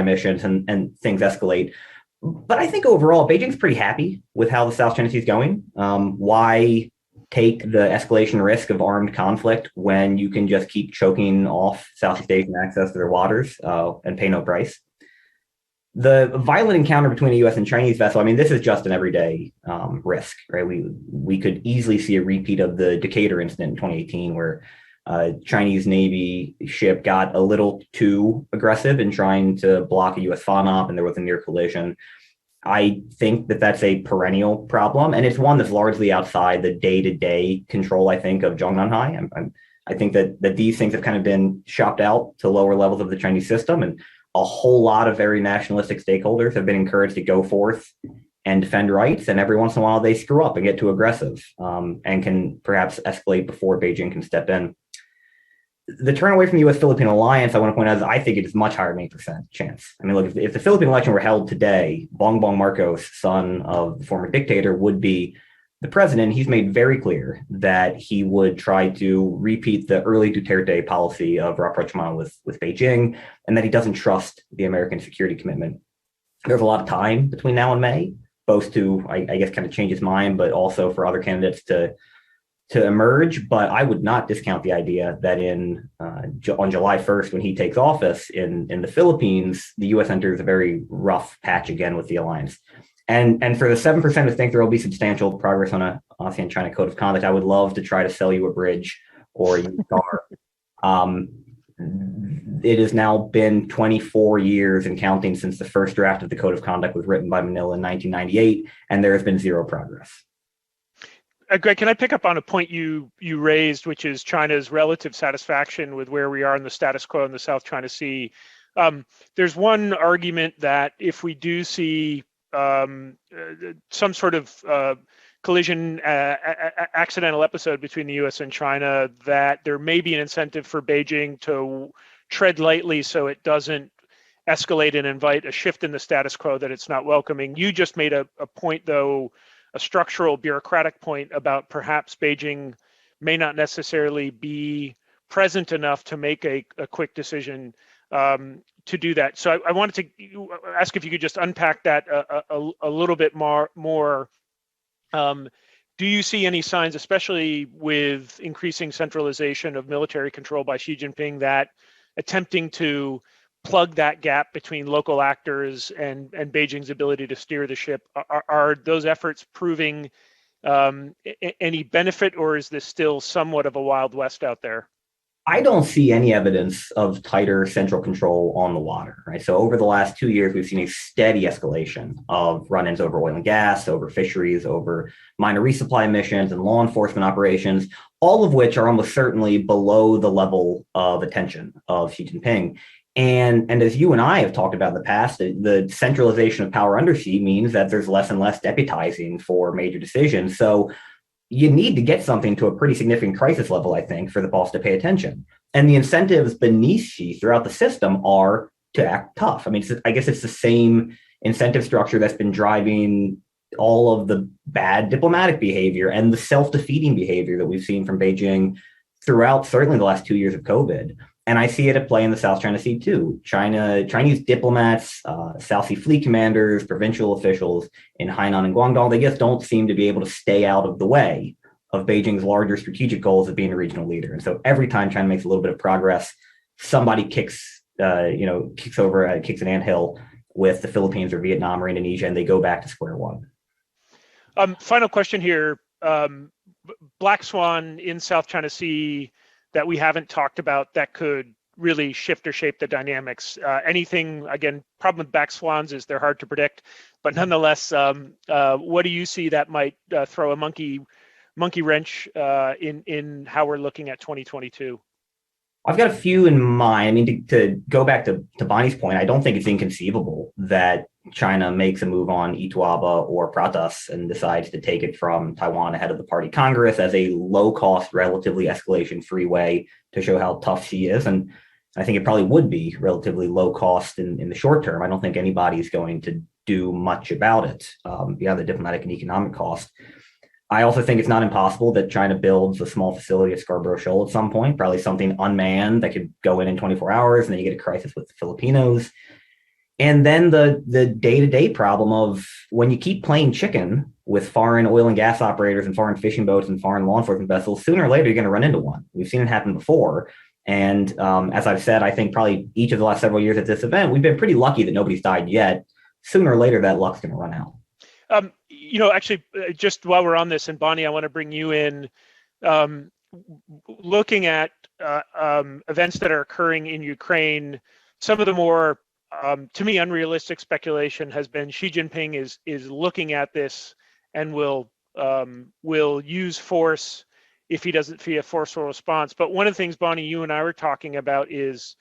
missions and things escalate. But I think overall, Beijing's pretty happy with how the South China Sea is going. Why take the escalation risk of armed conflict when you can just keep choking off Southeast Asian access to their waters and pay no price? The violent encounter between the U.S. and Chinese vessel, I mean, this is just an everyday risk, right? We could easily see a repeat of the Decatur incident in 2018 where Chinese Navy ship got a little too aggressive in trying to block a U.S. FONOP, and there was a near collision. I think that's a perennial problem, and it's one that's largely outside the day-to-day control, I think, of Zhongnanhai. I think that these things have kind of been shopped out to lower levels of the Chinese system, and a whole lot of very nationalistic stakeholders have been encouraged to go forth and defend rights, and every once in a while they screw up and get too aggressive and can perhaps escalate before Beijing can step in. The turn away from the U.S.-Philippine alliance, I want to point out, is I think it is much higher than 8% chance. I mean, look, if the Philippine election were held today, Bongbong Marcos, son of the former dictator, would be the president. He's made very clear that he would try to repeat the early Duterte policy of rapprochement with Beijing, and that he doesn't trust the American security commitment. There's a lot of time between now and May, both to, I guess, kind of change his mind, but also for other candidates to emerge. But I would not discount the idea that on July 1st, when he takes office in the Philippines, the U.S. enters a very rough patch again with the alliance. And for the 7% who think there will be substantial progress on a ASEAN-China Code of Conduct, I would love to try to sell you a bridge or a used car. it has now been 24 years and counting since the first draft of the Code of Conduct was written by Manila in 1998, and there has been zero progress. Greg, can I pick up on a point you raised, which is China's relative satisfaction with where we are in the status quo in the South China Sea? There's one argument that if we do see some sort of collision, accidental episode between the U.S. and China, that there may be an incentive for Beijing to tread lightly so it doesn't escalate and invite a shift in the status quo that it's not welcoming. You just made a point, though, a structural bureaucratic point about perhaps Beijing may not necessarily be present enough to make a quick decision to do that. So I wanted to ask if you could just unpack that a little bit more. Do you see any signs, especially with increasing centralization of military control by Xi Jinping, that attempting to plug that gap between local actors and Beijing's ability to steer the ship, are those efforts proving any benefit, or is this still somewhat of a Wild West out there? I don't see any evidence of tighter central control on the water, right? So over the last 2 years, we've seen a steady escalation of run-ins over oil and gas, over fisheries, over minor resupply missions and law enforcement operations, all of which are almost certainly below the level of attention of Xi Jinping. And as you and I have talked about in the past, the centralization of power under Xi means that there's less and less deputizing for major decisions. So you need to get something to a pretty significant crisis level, I think, for the boss to pay attention. And the incentives beneath Xi throughout the system are to act tough. I mean, I guess it's the same incentive structure that's been driving all of the bad diplomatic behavior and the self-defeating behavior that we've seen from Beijing throughout certainly the last 2 years of COVID. And I see it at play in the South China Sea too. Chinese diplomats, South Sea Fleet commanders, provincial officials in Hainan and Guangdong, they just don't seem to be able to stay out of the way of Beijing's larger strategic goals of being a regional leader. And so every time China makes a little bit of progress, somebody kicks an anthill with the Philippines or Vietnam or Indonesia, and they go back to square one. Final question here. Black Swan in South China Sea that we haven't talked about that could really shift or shape the dynamics? Anything, again, problem with black swans is they're hard to predict, but nonetheless, what do you see that might throw a monkey wrench in how we're looking at 2022? I've got a few in mind. I mean, to go back to Bonnie's point, I don't think it's inconceivable that China makes a move on Ituaba or Pratas and decides to take it from Taiwan ahead of the Party Congress as a low-cost, relatively escalation-free way to show how tough she is. And I think it probably would be relatively low-cost in the short term. I don't think anybody's going to do much about it beyond the diplomatic and economic cost. I also think it's not impossible that China builds a small facility at Scarborough Shoal at some point, probably something unmanned that could go in 24 hours, and then you get a crisis with the Filipinos. And then the day-to-day problem of when you keep playing chicken with foreign oil and gas operators and foreign fishing boats and foreign law enforcement vessels, sooner or later you're going to run into one. We've seen it happen before. And as I've said, I think probably each of the last several years at this event, we've been pretty lucky that nobody's died yet. Sooner or later, that luck's going to run out. Actually, just while we're on this, and Bonnie, I want to bring you in, looking at events that are occurring in Ukraine. Some of the more, to me, unrealistic speculation has been Xi Jinping is looking at this and will use force if he doesn't see a forceful response. But one of the things, Bonnie, you and I were talking about is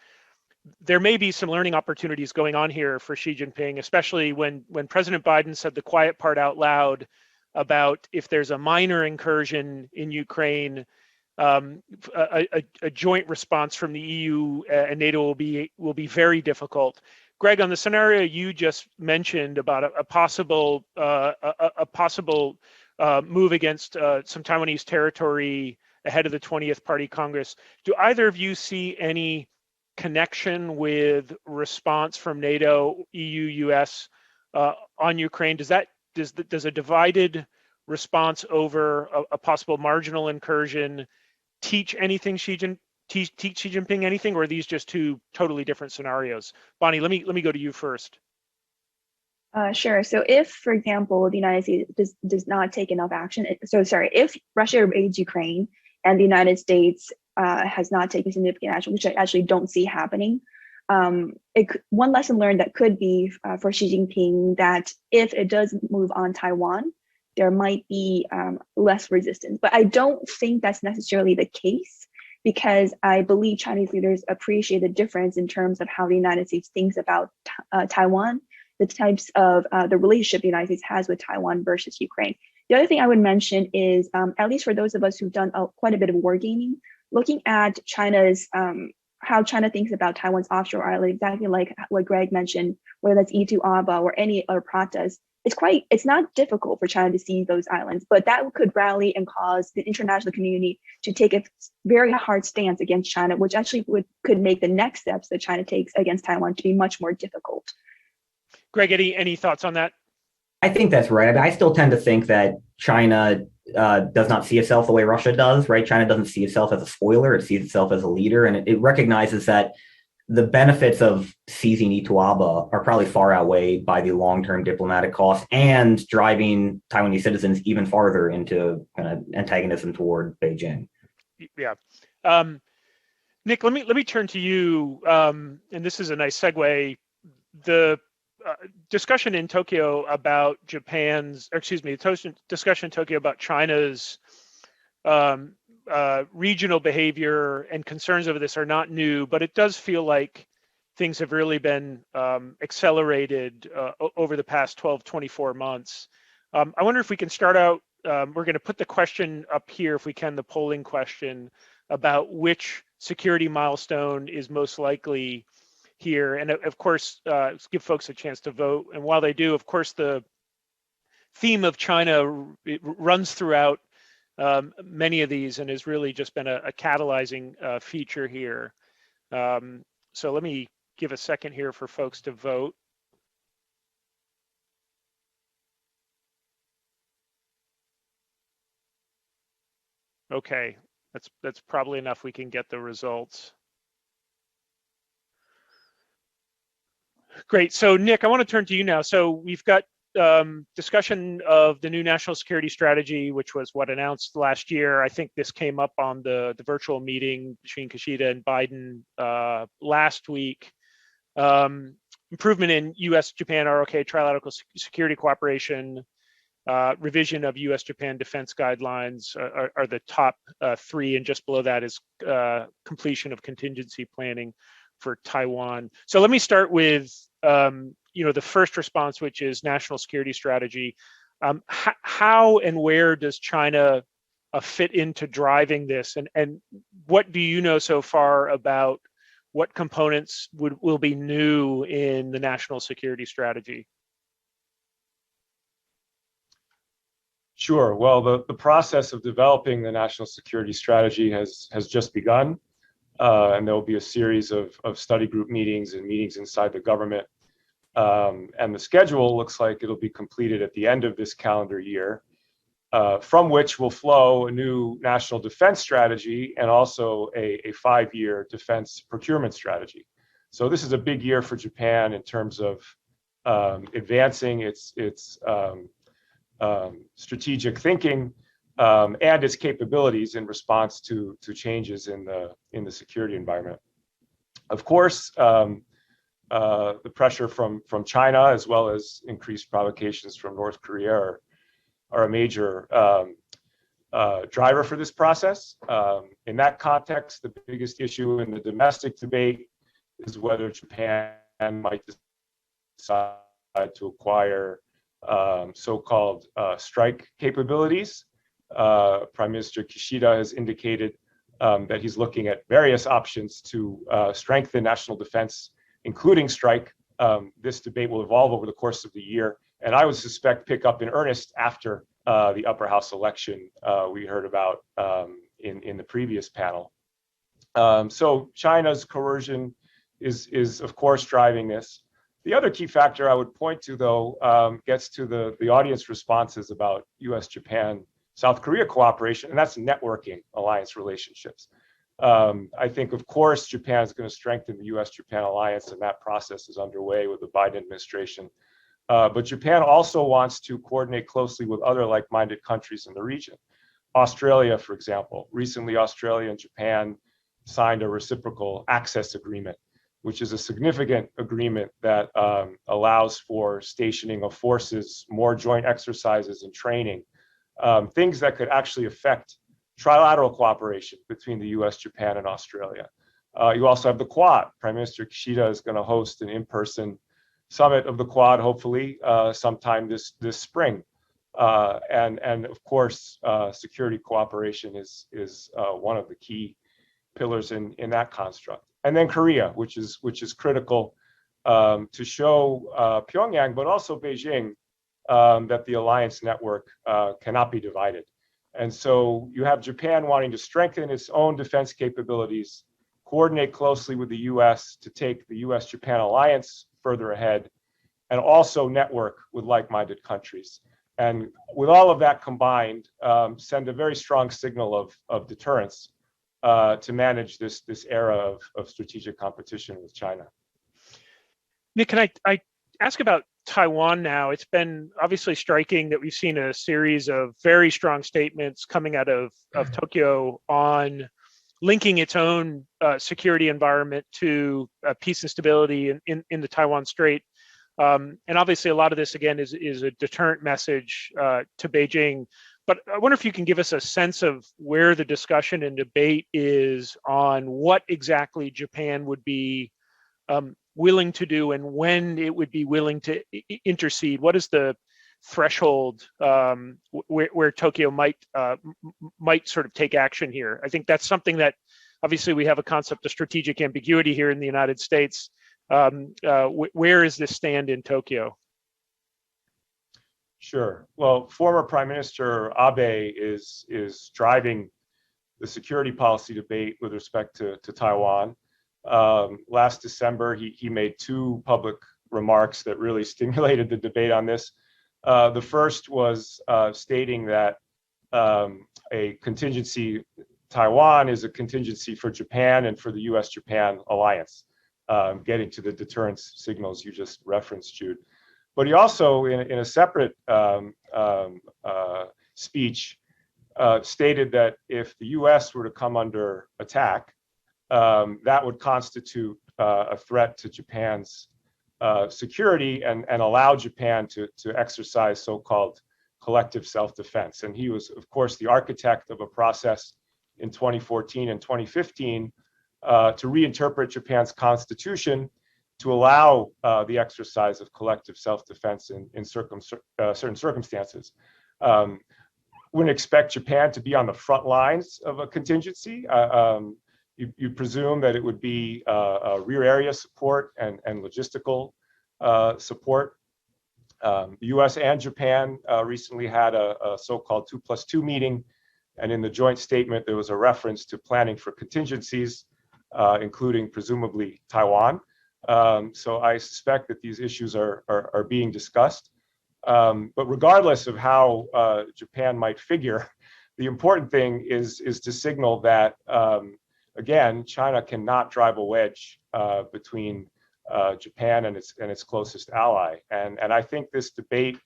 there may be some learning opportunities going on here for Xi Jinping, especially when President Biden said the quiet part out loud about if there's a minor incursion in Ukraine, a joint response from the EU and NATO will be very difficult. Greg, on the scenario you just mentioned about a possible move against some Taiwanese territory ahead of the 20th Party Congress, do either of you see any connection with response from NATO, EU, US on Ukraine? Does a divided response over a possible marginal incursion teach anything teach Xi Jinping anything, or are these just two totally different scenarios? Bonnie, let me go to you first. Sure. So if, for example, the United States does not take enough action, if Russia invades Ukraine and the United States has not taken significant action, which I actually don't see happening. One lesson learned that could be for Xi Jinping, that if it does move on Taiwan, there might be less resistance. But I don't think that's necessarily the case, because I believe Chinese leaders appreciate the difference in terms of how the United States thinks about Taiwan, the types of the relationship the United States has with Taiwan versus Ukraine. The other thing I would mention is, at least for those of us who've done quite a bit of wargaming, looking at China's, how China thinks about Taiwan's offshore island, exactly like what Greg mentioned, whether that's Itu Aba or any other Pratas, it's not difficult for China to see those islands, but that could rally and cause the international community to take a very hard stance against China, which actually could make the next steps that China takes against Taiwan to be much more difficult. Greg, any thoughts on that? I think that's right. I mean, I still tend to think that China does not see itself the way Russia does, right? China doesn't see itself as a spoiler. It sees itself as a leader, and it recognizes that the benefits of seizing Itu Aba are probably far outweighed by the long-term diplomatic costs and driving Taiwanese citizens even farther into kind of antagonism toward Beijing. Yeah. Nick, let me turn to you, and this is a nice segue. The discussion in Tokyo about discussion in Tokyo about China's regional behavior and concerns over this are not new, but it does feel like things have really been accelerated over the past 12, 24 months. I wonder if we can start out, we're going to put the question up here, if we can, the polling question about which security milestone is most likely here. And of course, give folks a chance to vote. And while they do, of course, the theme of China runs throughout many of these and has really just been a catalyzing feature here. So let me give a second here for folks to vote. Okay, that's probably enough. We can get the results. Great. So Nick, I want to turn to you now. So we've got discussion of the new national security strategy, which was announced last year. I think this came up on the virtual meeting between Kishida and Biden last week. Improvement in U.S. Japan ROK trilateral security cooperation, revision of U.S. Japan defense guidelines are the top three, and just below that is completion of contingency planning for Taiwan. So let me start with the first response, which is national security strategy. How and where does China fit into driving this, and what do you know so far about what components will be new in the national security strategy? Sure. Well, the process of developing the national security strategy has just begun. And there will be a series of study group meetings and meetings inside the government. And the schedule looks like it'll be completed at the end of this calendar year, from which will flow a new national defense strategy and also a 5-year defense procurement strategy. So this is a big year for Japan in terms of advancing its strategic thinking and its capabilities in response to changes in the security environment. Of course, the pressure from China, as well as increased provocations from North Korea, are a major driver for this process. In that context, the biggest issue in the domestic debate is whether Japan might decide to acquire so-called strike capabilities. Prime Minister Kishida has indicated that he's looking at various options to strengthen national defense, including strike. This debate will evolve over the course of the year, and I would suspect pick up in earnest after the upper house election we heard about in the previous panel. So China's coercion is of course driving this. The other key factor I would point to, though, gets to the audience responses about U.S. Japan South Korea cooperation, and that's networking alliance relationships. I think, of course, Japan is going to strengthen the U.S.-Japan alliance, and that process is underway with the Biden administration. But Japan also wants to coordinate closely with other like-minded countries in the region. Australia, for example. Recently, Australia and Japan signed a reciprocal access agreement, which is a significant agreement that allows for stationing of forces, more joint exercises and training, things that could actually affect trilateral cooperation between the U.S., Japan, and Australia. You also have the Quad. Prime Minister Kishida is going to host an in-person summit of the Quad, hopefully sometime this spring. And of course, security cooperation is one of the key pillars in that construct. And then Korea, which is critical to show Pyongyang, but also Beijing, that the alliance network cannot be divided. And so you have Japan wanting to strengthen its own defense capabilities, coordinate closely with the U.S. to take the U.S.-Japan alliance further ahead, and also network with like-minded countries. And with all of that combined, send a very strong signal of deterrence to manage this era of strategic competition with China. Nick, can I ask about Taiwan now? It's been obviously striking that we've seen a series of very strong statements coming out of Tokyo on linking its own security environment to peace and stability in the Taiwan Strait. And obviously a lot of this, again, is a deterrent message to Beijing. But I wonder if you can give us a sense of where the discussion and debate is on what exactly Japan would be willing to do and when it would be willing to intercede. What is the threshold where Tokyo might sort of take action here? I think that's something that obviously we have a concept of strategic ambiguity here in the United States. Where is this stand in Tokyo? Sure. Well, former Prime Minister Abe is driving the security policy debate with respect to Taiwan. Last December, he made two public remarks that really stimulated the debate on this. The first was stating that a contingency, Taiwan is a contingency for Japan and for the U.S.-Japan alliance, getting to the deterrence signals you just referenced, Jude. But he also, in a separate speech, stated that if the U.S. were to come under attack, that would constitute a threat to Japan's security and allow Japan to exercise so-called collective self-defense. And he was, of course, the architect of a process in 2014 and 2015 to reinterpret Japan's constitution to allow the exercise of collective self-defense in certain circumstances. Wouldn't expect Japan to be on the front lines of a contingency. You presume that it would be rear area support and logistical support. The U.S. and Japan recently had a so-called 2+2 meeting, and in the joint statement, there was a reference to planning for contingencies, including presumably Taiwan. So I suspect that these issues are being discussed. But regardless of how Japan might figure, the important thing is to signal that, again, China cannot drive a wedge between Japan and its closest ally. And I think this debate,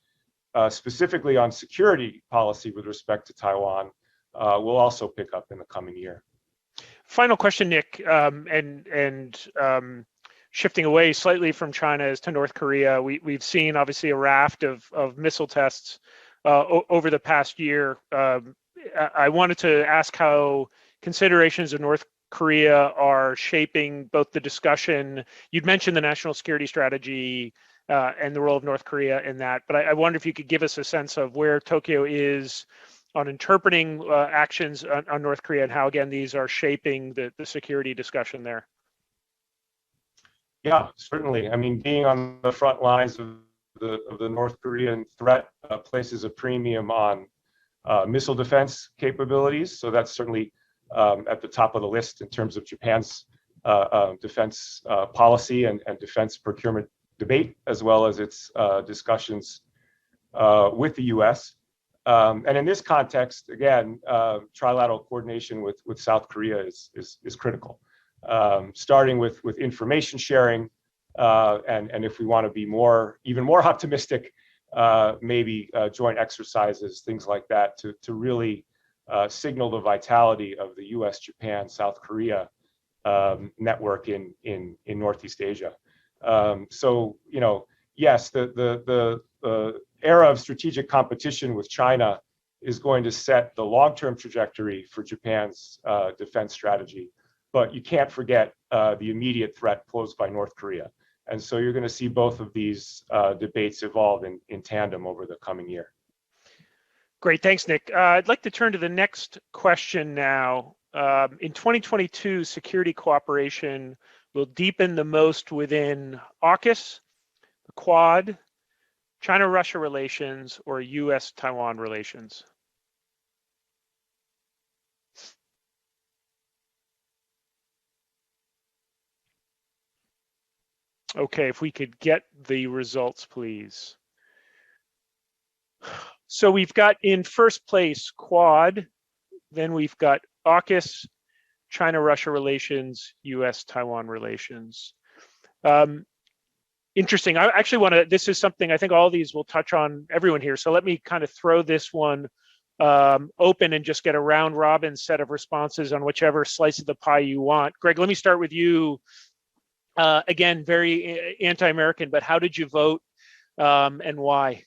specifically on security policy with respect to Taiwan, will also pick up in the coming year. Final question, Nick, and shifting away slightly from China as to North Korea, we've seen obviously a raft of missile tests over the past year. I wanted to ask how considerations of North Korea are shaping both the discussion. You'd mentioned the national security strategy and the role of North Korea in that, but I wonder if you could give us a sense of where Tokyo is on interpreting actions on North Korea and how, again, these are shaping the security discussion there. Yeah, certainly. I mean, being on the front lines of the North Korean threat places a premium on missile defense capabilities. So that's certainly at the top of the list in terms of Japan's defense policy and defense procurement debate, as well as its discussions with the U.S. And in this context, again, trilateral coordination with South Korea is critical. Starting with information sharing, and if we want to be even more optimistic, maybe joint exercises, things like that, to really signal the vitality of the U.S., Japan, South Korea network in Northeast Asia. So, yes, the era of strategic competition with China is going to set the long-term trajectory for Japan's defense strategy. But you can't forget the immediate threat posed by North Korea. And so you're going to see both of these debates evolve in tandem over the coming year. Great, thanks, Nick. I'd like to turn to the next question now. In 2022, security cooperation will deepen the most within AUKUS, the Quad, China-Russia relations, or U.S. Taiwan relations? Okay, if we could get the results, please. So we've got in first place Quad, then we've got AUKUS, China-Russia relations, U.S. Taiwan relations. Interesting. I actually want to, this is something I think all of these will touch on everyone here. So let me kind of throw this one open and just get a round robin set of responses on whichever slice of the pie you want. Greg, let me start with you. Again, very anti-American, but how did you vote and why?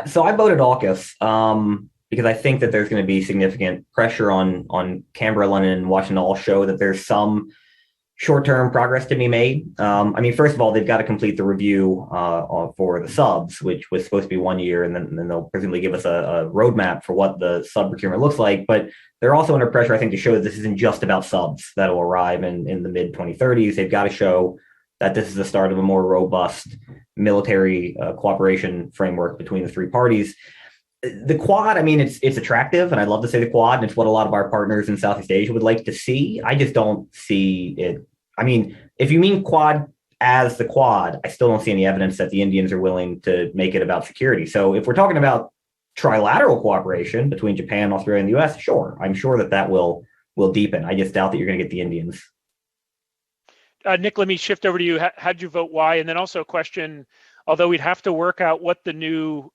So I voted AUKUS because I think that there's going to be significant pressure on Canberra, London, and Washington to all show that there's some short-term progress to be made. I mean, first of all, they've got to complete the review for the subs, which was supposed to be 1 year, and then they'll presumably give us a roadmap for what the sub procurement looks like. But they're also under pressure, I think, to show that this isn't just about subs that will arrive in the mid-2030s. They've got to show that this is the start of a more robust military cooperation framework between the three parties. The Quad, I mean, it's attractive, and I'd love to say the Quad, and it's what a lot of our partners in Southeast Asia would like to see. I just don't see it. I mean, if you mean Quad as the Quad, I still don't see any evidence that the Indians are willing to make it about security. So if we're talking about trilateral cooperation between Japan, Australia, and the US, sure, I'm sure that will deepen. I just doubt that you're going to get the Indians. Nick, let me shift over to you. How'd you vote? Why? And then also a question, although we'd have to work out what the new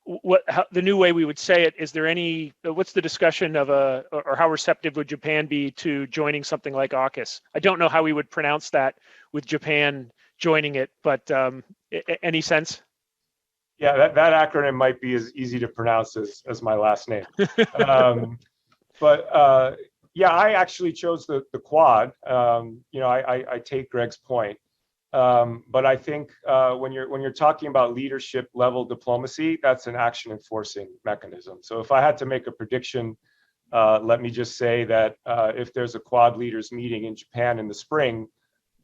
the new way we would say it, is there any, what's the discussion of or how receptive would Japan be to joining something like AUKUS? I don't know how we would pronounce that with Japan joining it, but any sense? Yeah, that acronym might be as easy to pronounce as my last name. But yeah, I actually chose the Quad. I take Greg's point. But I think when you're talking about leadership level diplomacy, that's an action enforcing mechanism. So if I had to make a prediction, let me just say that if there's a Quad leaders meeting in Japan in the spring,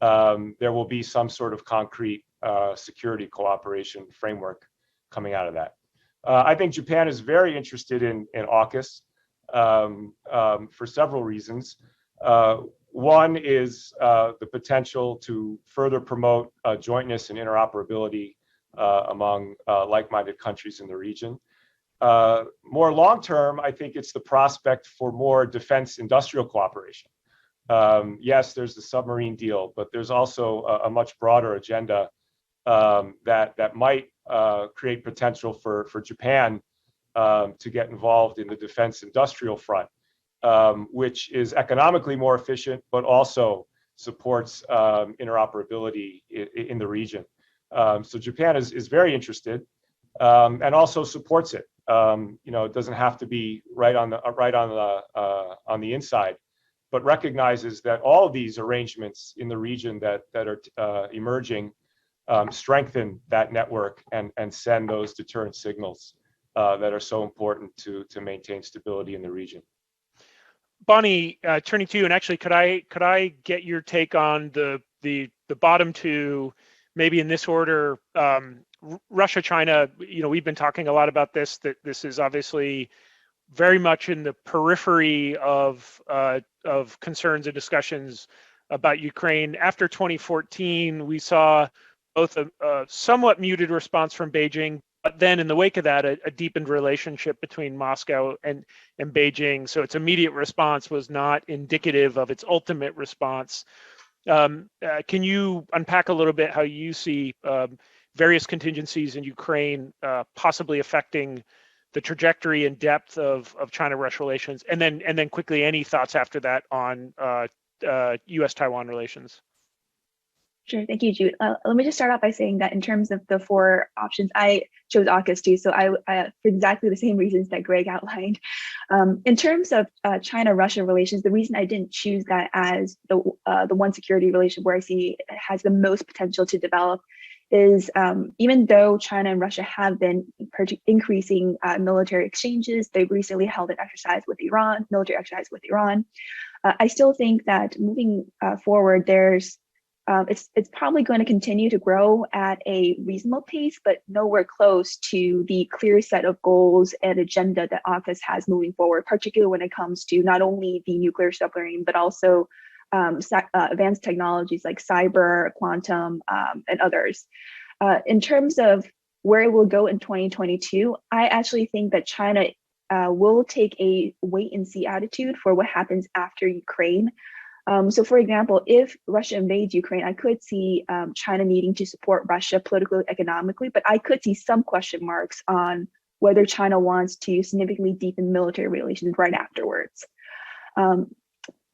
there will be some sort of concrete security cooperation framework coming out of that. I think Japan is very interested in AUKUS for several reasons. One is the potential to further promote jointness and interoperability among like-minded countries in the region. More long-term, I think it's the prospect for more defense industrial cooperation. Yes, there's the submarine deal, but there's also a much broader agenda that might create potential for Japan to get involved in the defense industrial front. Which is economically more efficient, but also supports interoperability in the region. So Japan is very interested and also supports it. It doesn't have to be right on the inside, but recognizes that all of these arrangements in the region that are emerging strengthen that network and send those deterrent signals that are so important to maintain stability in the region. Bonnie, turning to you, and actually, could I get your take on the bottom two, maybe in this order? Russia, China. We've been talking a lot about this. That this is obviously very much in the periphery of concerns and discussions about Ukraine. After 2014, we saw both a somewhat muted response from Beijing, but then in the wake of that, a deepened relationship between Moscow and Beijing. So its immediate response was not indicative of its ultimate response. Can you unpack a little bit how you see various contingencies in Ukraine possibly affecting the trajectory and depth of China-Russia relations? And then quickly, any thoughts after that on U.S. Taiwan relations? Sure. Thank you, Jude. Let me just start off by saying that in terms of the four options, I chose AUKUS too. So I for exactly the same reasons that Greg outlined. In terms of China-Russia relations, the reason I didn't choose that as the one security relation where I see it has the most potential to develop is even though China and Russia have been increasing military exchanges, they've recently held an exercise with Iran, military exercise with Iran. I still think that moving forward, it's probably going to continue to grow at a reasonable pace, but nowhere close to the clear set of goals and agenda that AUKUS has moving forward, particularly when it comes to not only the nuclear submarine, but also advanced technologies like cyber, quantum, and others. In terms of where it will go in 2022, I actually think that China will take a wait and see attitude for what happens after Ukraine. So for example, if Russia invades Ukraine, I could see China needing to support Russia politically, economically, but I could see some question marks on whether China wants to significantly deepen military relations right afterwards.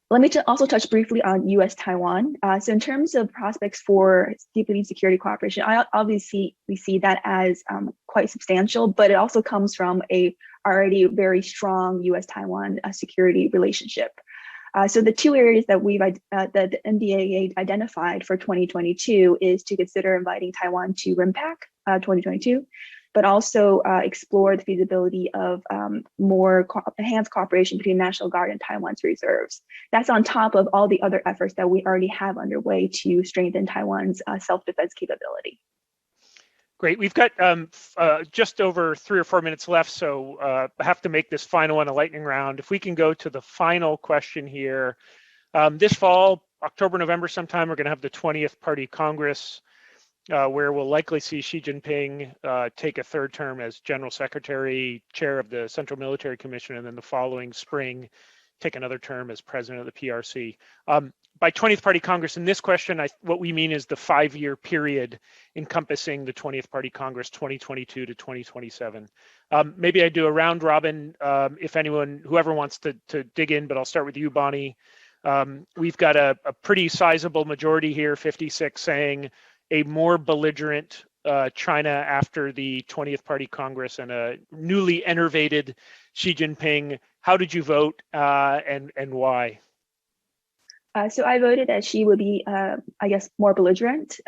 Let me also touch briefly on U.S. Taiwan. So in terms of prospects for deepening security cooperation, we see that as quite substantial, but it also comes from a already very strong U.S. Taiwan security relationship. So the two areas that that the NDAA identified for 2022 is to consider inviting Taiwan to RIMPAC 2022, but also explore the feasibility of more enhanced cooperation between National Guard and Taiwan's reserves. That's on top of all the other efforts that we already have underway to strengthen Taiwan's self-defense capability. Great. We've got just over 3 or 4 minutes left, so I have to make this final one a lightning round. If we can go to the final question here. This fall, October, November sometime, we're going to have the 20th Party Congress, where we'll likely see Xi Jinping take a third term as General Secretary, Chair of the Central Military Commission, and then the following spring, take another term as President of the PRC. By 20th Party Congress, in this question, what we mean is the 5-year period encompassing the 20th Party Congress 2022 to 2027. Maybe I do a round robin if whoever wants to dig in, but I'll start with you, Bonnie. We've got a pretty sizable majority here, 56, saying a more belligerent China after the 20th Party Congress and a newly enervated Xi Jinping. How did you vote and why? So I voted that Xi would be, I guess, more belligerent.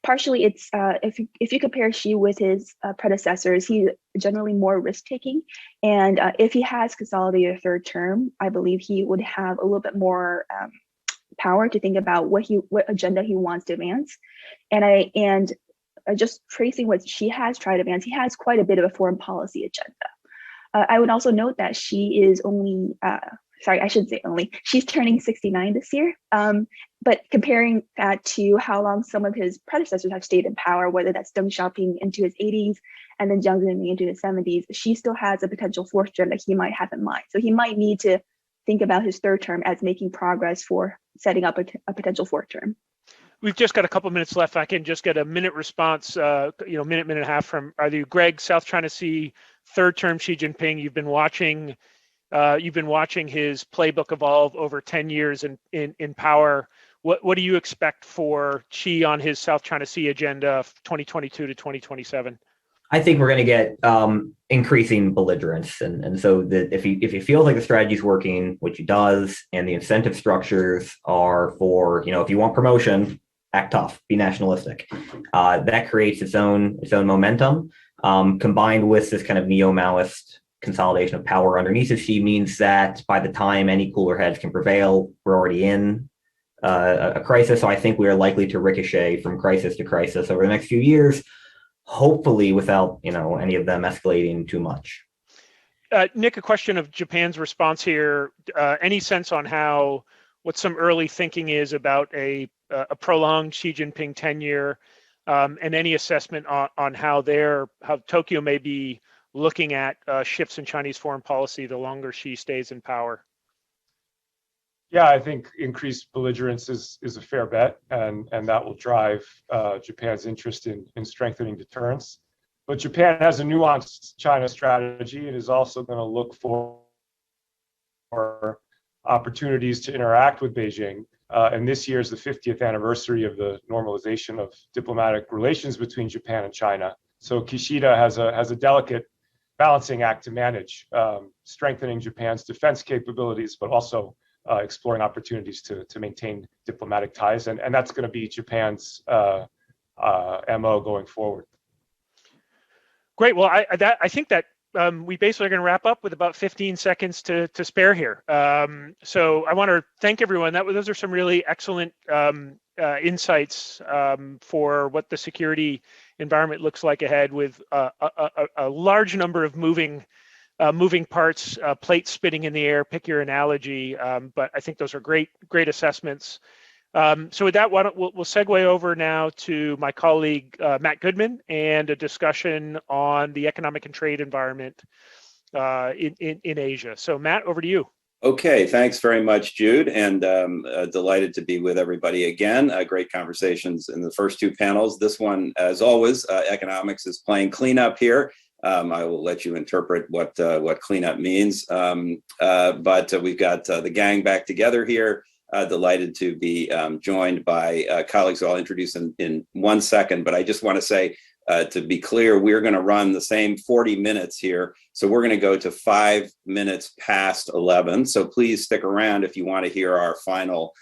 Partially, it's if you compare Xi with his predecessors, he's generally more risk-taking. And if he has consolidated a third term, I believe he would have a little bit more power to think about what agenda he wants to advance. And just tracing what Xi has tried to advance, he has quite a bit of a foreign policy agenda. I would also note that Xi is only. Sorry, I should say only. She's turning 69 this year. But comparing that to how long some of his predecessors have stayed in power, whether that's Deng Xiaoping into his 80s and then Jiang Zemin into his 70s, she still has a potential fourth term that he might have in mind. So he might need to think about his third term as making progress for setting up a potential fourth term. We've just got a couple minutes left. I can just get a minute response, minute and a half from either Greg, South China Sea, third term Xi Jinping. You've been watching his playbook evolve over 10 years in power. What do you expect for Xi on his South China Sea agenda 2022 to 2027? I think we're going to get increasing belligerence, and so that if he feels like the strategy is working, which he does, and the incentive structures are for, if you want promotion, act tough, be nationalistic. That creates its own momentum, combined with this kind of neo-Maoist consolidation of power underneath of Xi means that by the time any cooler heads can prevail, we're already in a crisis. So I think we are likely to ricochet from crisis to crisis over the next few years, hopefully without any of them escalating too much. Nick, a question of Japan's response here. Any sense on what some early thinking is about a prolonged Xi Jinping tenure, and any assessment on how Tokyo may be looking at shifts in Chinese foreign policy the longer Xi stays in power? Yeah, I think increased belligerence is a fair bet, and that will drive Japan's interest in strengthening deterrence. But Japan has a nuanced China strategy and is also going to look for opportunities to interact with Beijing. And this year is the 50th anniversary of the normalization of diplomatic relations between Japan and China. So Kishida has a delicate balancing act to manage, strengthening Japan's defense capabilities, but also exploring opportunities to maintain diplomatic ties. And that's going to be Japan's MO going forward. Great. Well, I think that we basically are going to wrap up with about 15 seconds to spare here. So I want to thank everyone. Those are some really excellent insights for what the security environment looks like ahead, with a large number of moving parts, plates spinning in the air. Pick your analogy, but I think those are great assessments. So with that, we'll segue over now to my colleague Matt Goodman and a discussion on the economic and trade environment in Asia. So Matt, over to you. Okay, thanks very much, Jude, and delighted to be with everybody again. Great conversations in the first two panels. This one, as always, economics is playing cleanup here. I will let you interpret what cleanup means, but we've got the gang back together here. Delighted to be joined by colleagues who I'll introduce in 1 second, but I just want to say, to be clear, we're going to run the same 40 minutes here. So we're going to go to 5 minutes past 11. So please stick around if you want to hear our final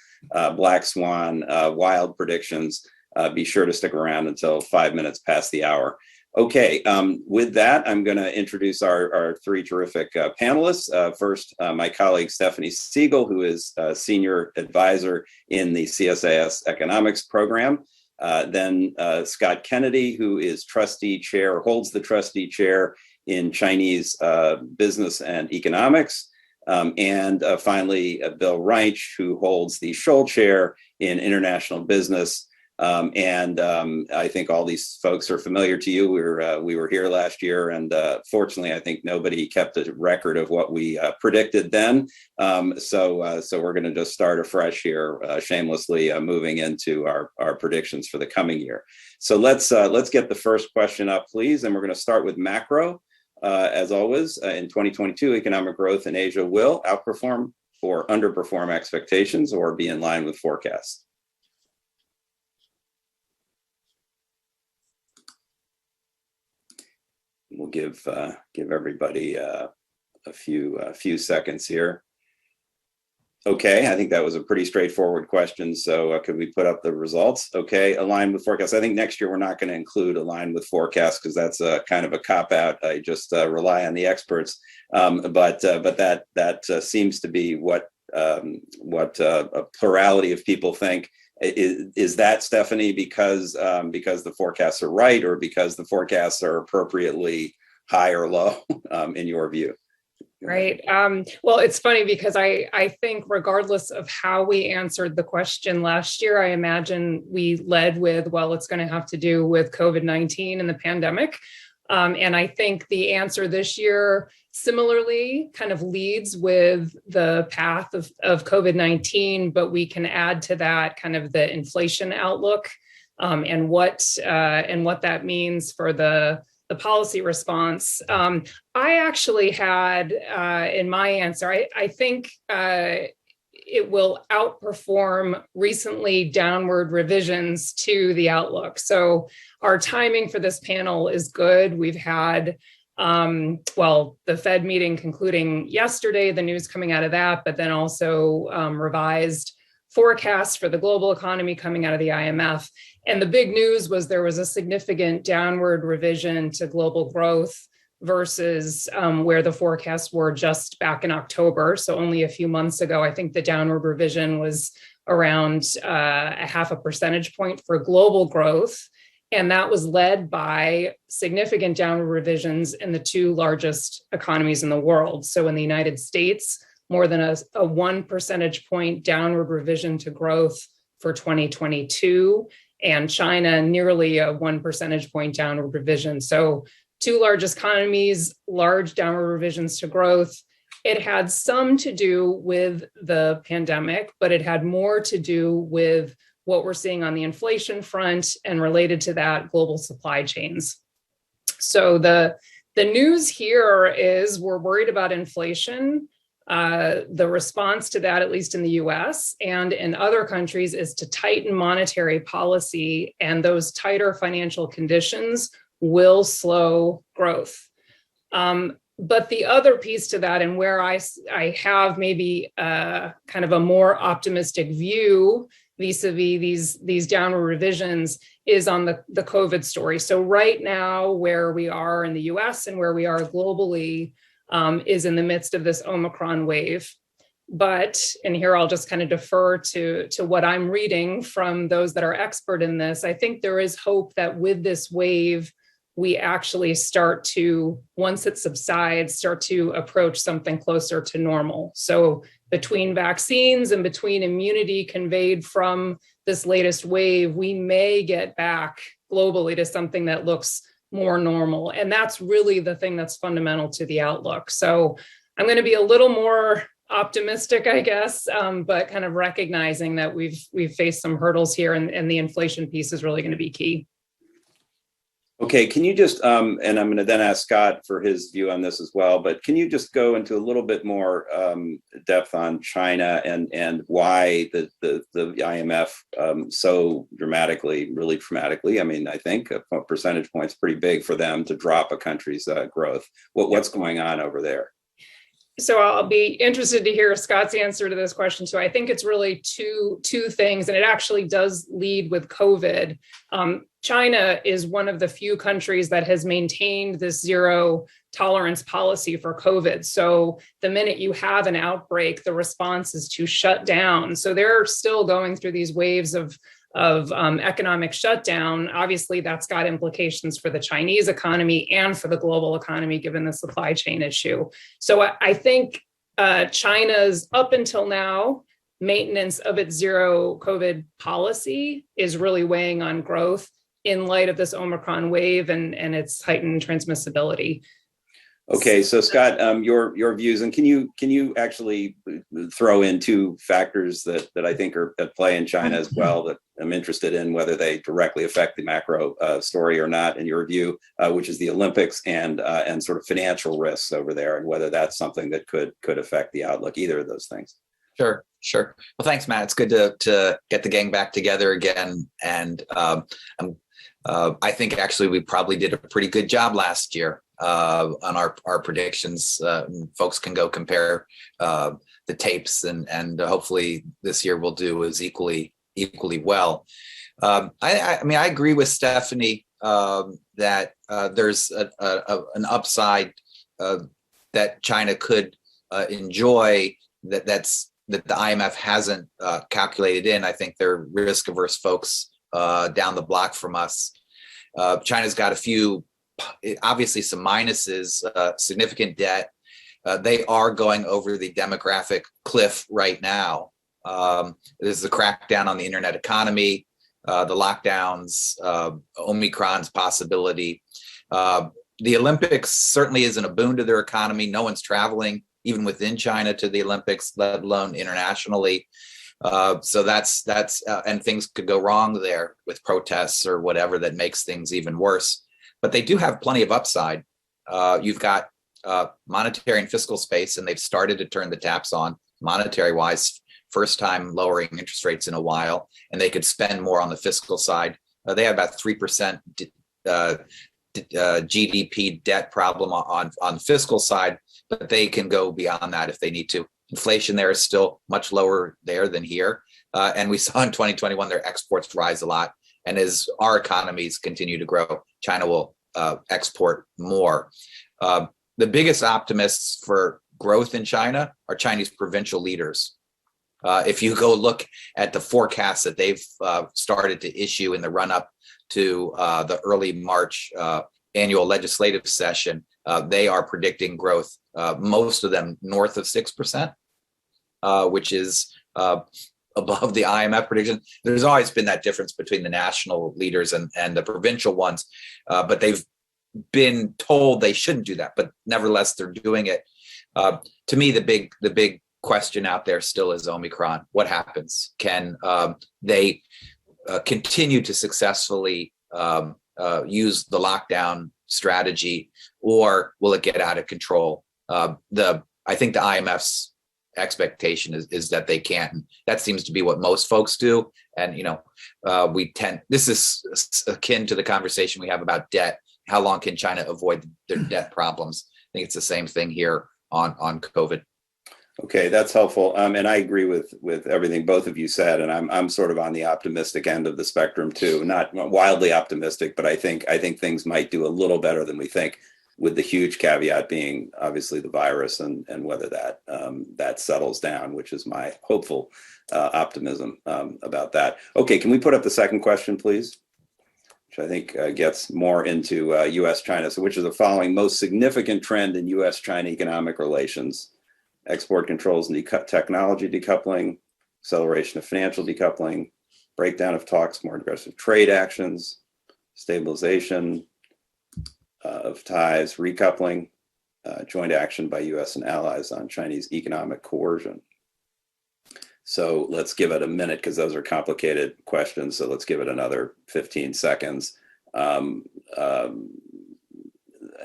Black Swan wild predictions. Be sure to stick around until 5 minutes past the hour. Okay, with that, I'm going to introduce our three terrific panelists. First, my colleague Stephanie Siegel, who is a senior advisor in the CSIS economics program. Then Scott Kennedy, who is trustee chair, holds the trustee chair in Chinese business and economics. And finally, Bill Reinsch, who holds the Scholl chair in international business. I think all these folks are familiar to you. We were here last year, and fortunately, I think nobody kept a record of what we predicted then. So we're going to just start afresh here, shamelessly moving into our predictions for the coming year. So let's get the first question up, please, and we're going to start with macro. As always, in 2022, economic growth in Asia will outperform or underperform expectations, or be in line with forecasts. We'll give everybody a few seconds here. Okay, I think that was a pretty straightforward question. So could we put up the results? Okay, aligned with forecast. I think next year we're not going to include aligned with forecast because that's a kind of a cop out. I just rely on the experts. But that seems to be what a plurality of people think. Is that, Stephanie, because the forecasts are right, or because the forecasts are appropriately high or low in your view? Right. Well, it's funny because I think regardless of how we answered the question last year, I imagine we led with, well, it's going to have to do with COVID-19 and the pandemic. And I think the answer this year similarly kind of leads with the path of COVID-19, but we can add to that kind of the inflation outlook and what that means for the policy response. I actually had in my answer, I think it will outperform recently downward revisions to the outlook. So our timing for this panel is good. We've had, the Fed meeting concluding yesterday, the news coming out of that, but then also revised forecasts for the global economy coming out of the IMF. And the big news was there was a significant downward revision to global growth versus where the forecasts were just back in October. So only a few months ago, I think the downward revision was around 0.5 percentage point for global growth. And that was led by significant downward revisions in the two largest economies in the world. So in the United States, more than a 1 percentage point downward revision to growth for 2022, and China nearly a 1 percentage point downward revision. So two largest economies, large downward revisions to growth. It had some to do with the pandemic, but it had more to do with what we're seeing on the inflation front, and related to that, global supply chains. So the news here is we're worried about inflation, The response to that, at least in the US and in other countries, is to tighten monetary policy, and those tighter financial conditions will slow growth. But the other piece to that, and where I have maybe kind of a more optimistic view vis-a-vis these downward revisions, is on the COVID story. So right now, where we are in the US and where we are globally is in the midst of this Omicron wave. But, and here I'll just kind of defer to what I'm reading from those that are expert in this, I think there is hope that with this wave, we actually start to, once it subsides, start to approach something closer to normal. So between vaccines and between immunity conveyed from this latest wave, we may get back globally to something that looks more normal. And that's really the thing that's fundamental to the outlook. So I'm going to be a little more optimistic, I guess, but kind of recognizing that we've faced some hurdles here, and the inflation piece is really going to be key. Okay, can you just, and I'm going to then ask Scott for his view on this as well, but can you just go into a little bit more depth on China and why the IMF so dramatically, really dramatically, I mean, I think a percentage point's pretty big for them to drop a country's growth. What's going on over there? So I'll be interested to hear Scott's answer to this question too. I think it's really two things, and it actually does lead with COVID. China is one of the few countries that has maintained this zero tolerance policy for COVID. So the minute you have an outbreak, the response is to shut down. So they're still going through these waves of economic shutdown. Obviously, that's got implications for the Chinese economy and for the global economy, given the supply chain issue. So I think China's, up until now, maintenance of its zero COVID policy is really weighing on growth in light of this Omicron wave and its heightened transmissibility. Okay, so Scott, your views, and can you actually throw in two factors that I think are at play in China as well, that I'm interested in, whether they directly affect the macro story or not, in your view, which is the Olympics and sort of financial risks over there, and whether that's something that could affect the outlook, either of those things. Sure. Well, thanks, Matt. It's good to get the gang back together again, and I think actually we probably did a pretty good job last year on our predictions. Folks can go compare the tapes, and hopefully this year we'll do as equally well. I mean, I agree with Stephanie that there's an upside that China could enjoy that the IMF hasn't calculated in. I think they're risk averse folks down the block from us. China's got a few, obviously some minuses, significant debt. They are going over the demographic cliff right now. There's the crackdown on the internet economy, the lockdowns, Omicron's possibility. The Olympics certainly isn't a boon to their economy. No one's traveling, even within China, to the Olympics, let alone internationally. So that's and things could go wrong there with protests or whatever that makes things even worse. But they do have plenty of upside. You've got monetary and fiscal space, and they've started to turn the taps on monetary wise, first time lowering interest rates in a while, and they could spend more on the fiscal side. They have about 3% GDP debt problem on the fiscal side, but they can go beyond that if they need to. Inflation there is still much lower there than here. And we saw in 2021 their exports rise a lot. And as our economies continue to grow, China will export more. The biggest optimists for growth in China are Chinese provincial leaders. If you go look at the forecasts that they've started to issue in the run-up to the early March annual legislative session, they are predicting growth, most of them north of 6%, which is above the IMF prediction. There's always been that difference between the national leaders and the provincial ones, but they've been told they shouldn't do that, but nevertheless they're doing it. To me, the big question out there still is Omicron. What happens? Can they continue to successfully use the lockdown strategy, or will it get out of control? I think the IMF's expectation is that they can't. And that seems to be what most folks do. And, this is akin to the conversation we have about debt. How long can China avoid their debt problems? I think it's the same thing here on COVID. Okay, that's helpful. And I agree with everything both of you said. And I'm sort of on the optimistic end of the spectrum too. Not wildly optimistic, but I think things might do a little better than we think, with the huge caveat being obviously the virus and whether that settles down, which is my hopeful optimism about that. Okay, can we put up the second question, please? Which I think gets more into U.S. China. So which is the following most significant trend in U.S. China economic relations? Export controls and technology decoupling, acceleration of financial decoupling, breakdown of talks, more aggressive trade actions, stabilization of ties, recoupling, joint action by U.S. and allies on Chinese economic coercion. So let's give it a minute because those are complicated questions. So let's give it another 15 seconds.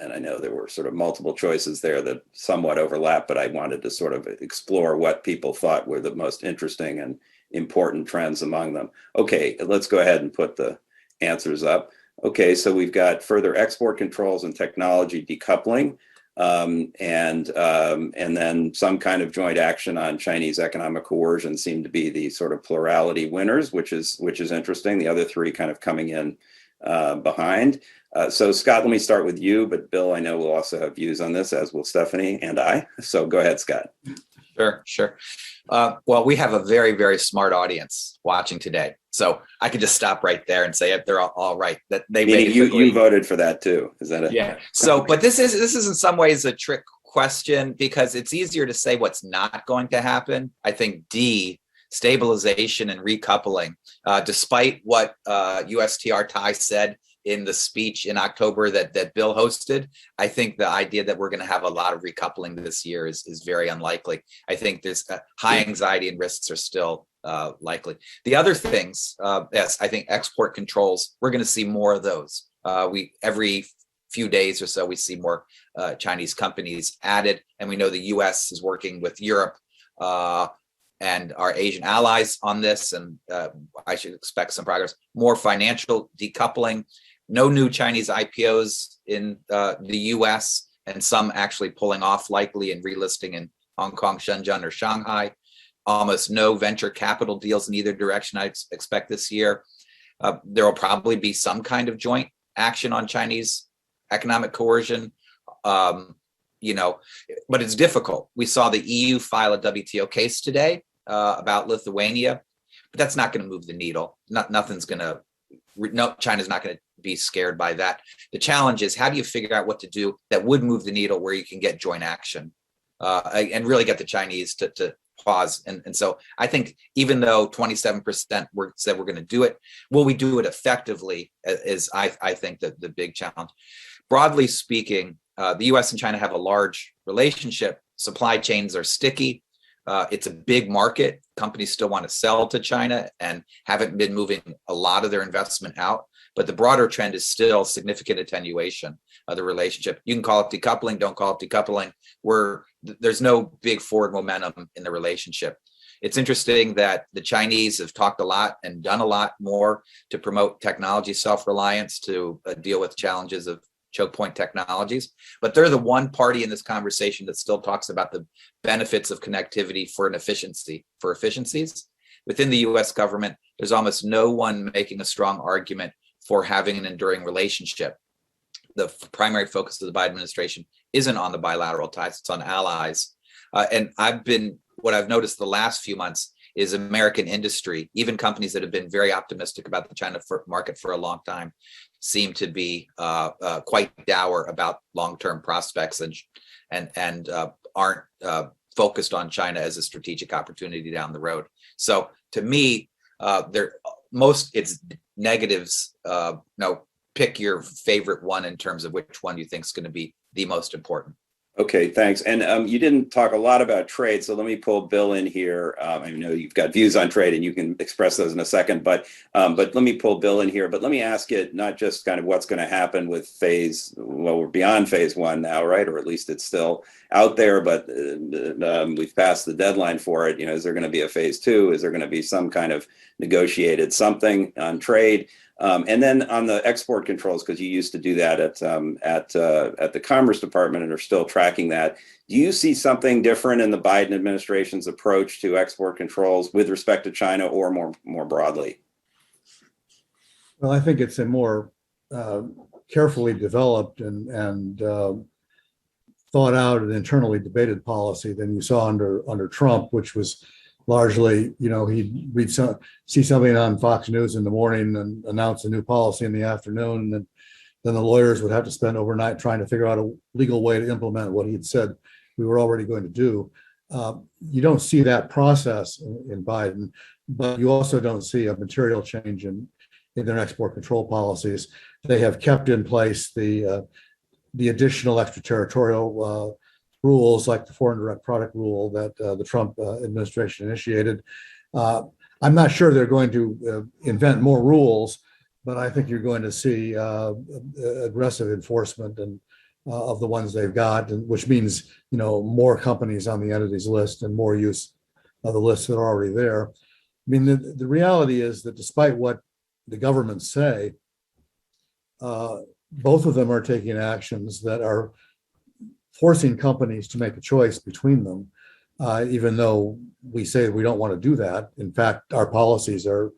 And I know there were sort of multiple choices there that somewhat overlap, but I wanted to sort of explore what people thought were the most interesting and important trends among them. Okay, let's go ahead and put the answers up. Okay, so we've got further export controls and technology decoupling, and then some kind of joint action on Chinese economic coercion seem to be the sort of plurality winners, which is interesting. The other three kind of coming in behind. So Scott, let me start with you, but Bill, I know will also have views on this, as will Stephanie and I. So go ahead, Scott. Sure. Well, we have a very, very smart audience watching today. So I could just stop right there and say they're all right. That they you voted for that too. Is that it? Yeah. So, but this is in some ways a trick question because it's easier to say what's not going to happen. I think D, stabilization and recoupling, despite what USTR Tai said in the speech in October that Bill hosted, I think the idea that we're going to have a lot of recoupling this year is very unlikely. I think there's high anxiety and risks are still likely. The other things, yes, I think export controls, we're going to see more of those. Every few days or so, we see more Chinese companies added, and we know the U.S. is working with Europe and our Asian allies on this, and I should expect some progress. More financial decoupling, no new Chinese IPOs in the US, and some actually pulling off likely and relisting in Hong Kong, Shenzhen, or Shanghai. Almost no venture capital deals in either direction I expect this year. There will probably be some kind of joint action on Chinese economic coercion, but it's difficult. We saw the EU file a WTO case today about Lithuania, but that's not going to move the needle. China's not going to be scared by that. The challenge is, how do you figure out what to do that would move the needle where you can get joint action and really get the Chinese to pause? And so I think even though 27% said we're going to do it, will we do it effectively is I think the big challenge. Broadly speaking, the US and China have a large relationship. Supply chains are sticky. It's a big market. Companies still want to sell to China and haven't been moving a lot of their investment out. But the broader trend is still significant attenuation of the relationship. You can call it decoupling, don't call it decoupling. There's no big forward momentum in the relationship. It's interesting that the Chinese have talked a lot and done a lot more to promote technology self-reliance to deal with challenges of choke point technologies, but they're the one party in this conversation that still talks about the benefits of connectivity for efficiencies. Within the US government, there's almost no one making a strong argument for having an enduring relationship. The primary focus of the Biden administration isn't on the bilateral ties, it's on allies. And what I've noticed the last few months is American industry, even companies that have been very optimistic about the China market for a long time, seem to be quite dour about long-term prospects and aren't focused on China as a strategic opportunity down the road. So to me, it's negatives. Pick your favorite one in terms of which one you think is going to be the most important. Okay, thanks. And you didn't talk a lot about trade, so let me pull Bill in here. I know you've got views on trade, and you can express those in a second. But let me pull Bill in here. But let me ask it not just kind of what's going to happen with we're beyond phase one now, right? Or at least it's still out there, but we've passed the deadline for it. Is there going to be a phase two? Is there going to be some kind of negotiated something on trade? And then on the export controls, because you used to do that at the Commerce Department and are still tracking that. Do you see something different in the Biden administration's approach to export controls with respect to China, or more broadly? Well, I think it's a more carefully developed and thought out and internally debated policy than you saw under Trump, which was largely, he'd see something on Fox News in the morning and announce a new policy in the afternoon, and then the lawyers would have to spend overnight trying to figure out a legal way to implement what he had said we were already going to do. You don't see that process in Biden, but you also don't see a material change in their export control policies. They have kept in place the additional extraterritorial rules, like the foreign direct product rule that the Trump administration initiated. I'm not sure they're going to invent more rules, but I think you're going to see aggressive enforcement and of the ones they've got, which means more companies on the entities list and more use of the lists that are already there. I mean, the reality is that despite what the governments say, both of them are taking actions that are forcing companies to make a choice between them, even though we say we don't want to do that. In fact, our policies are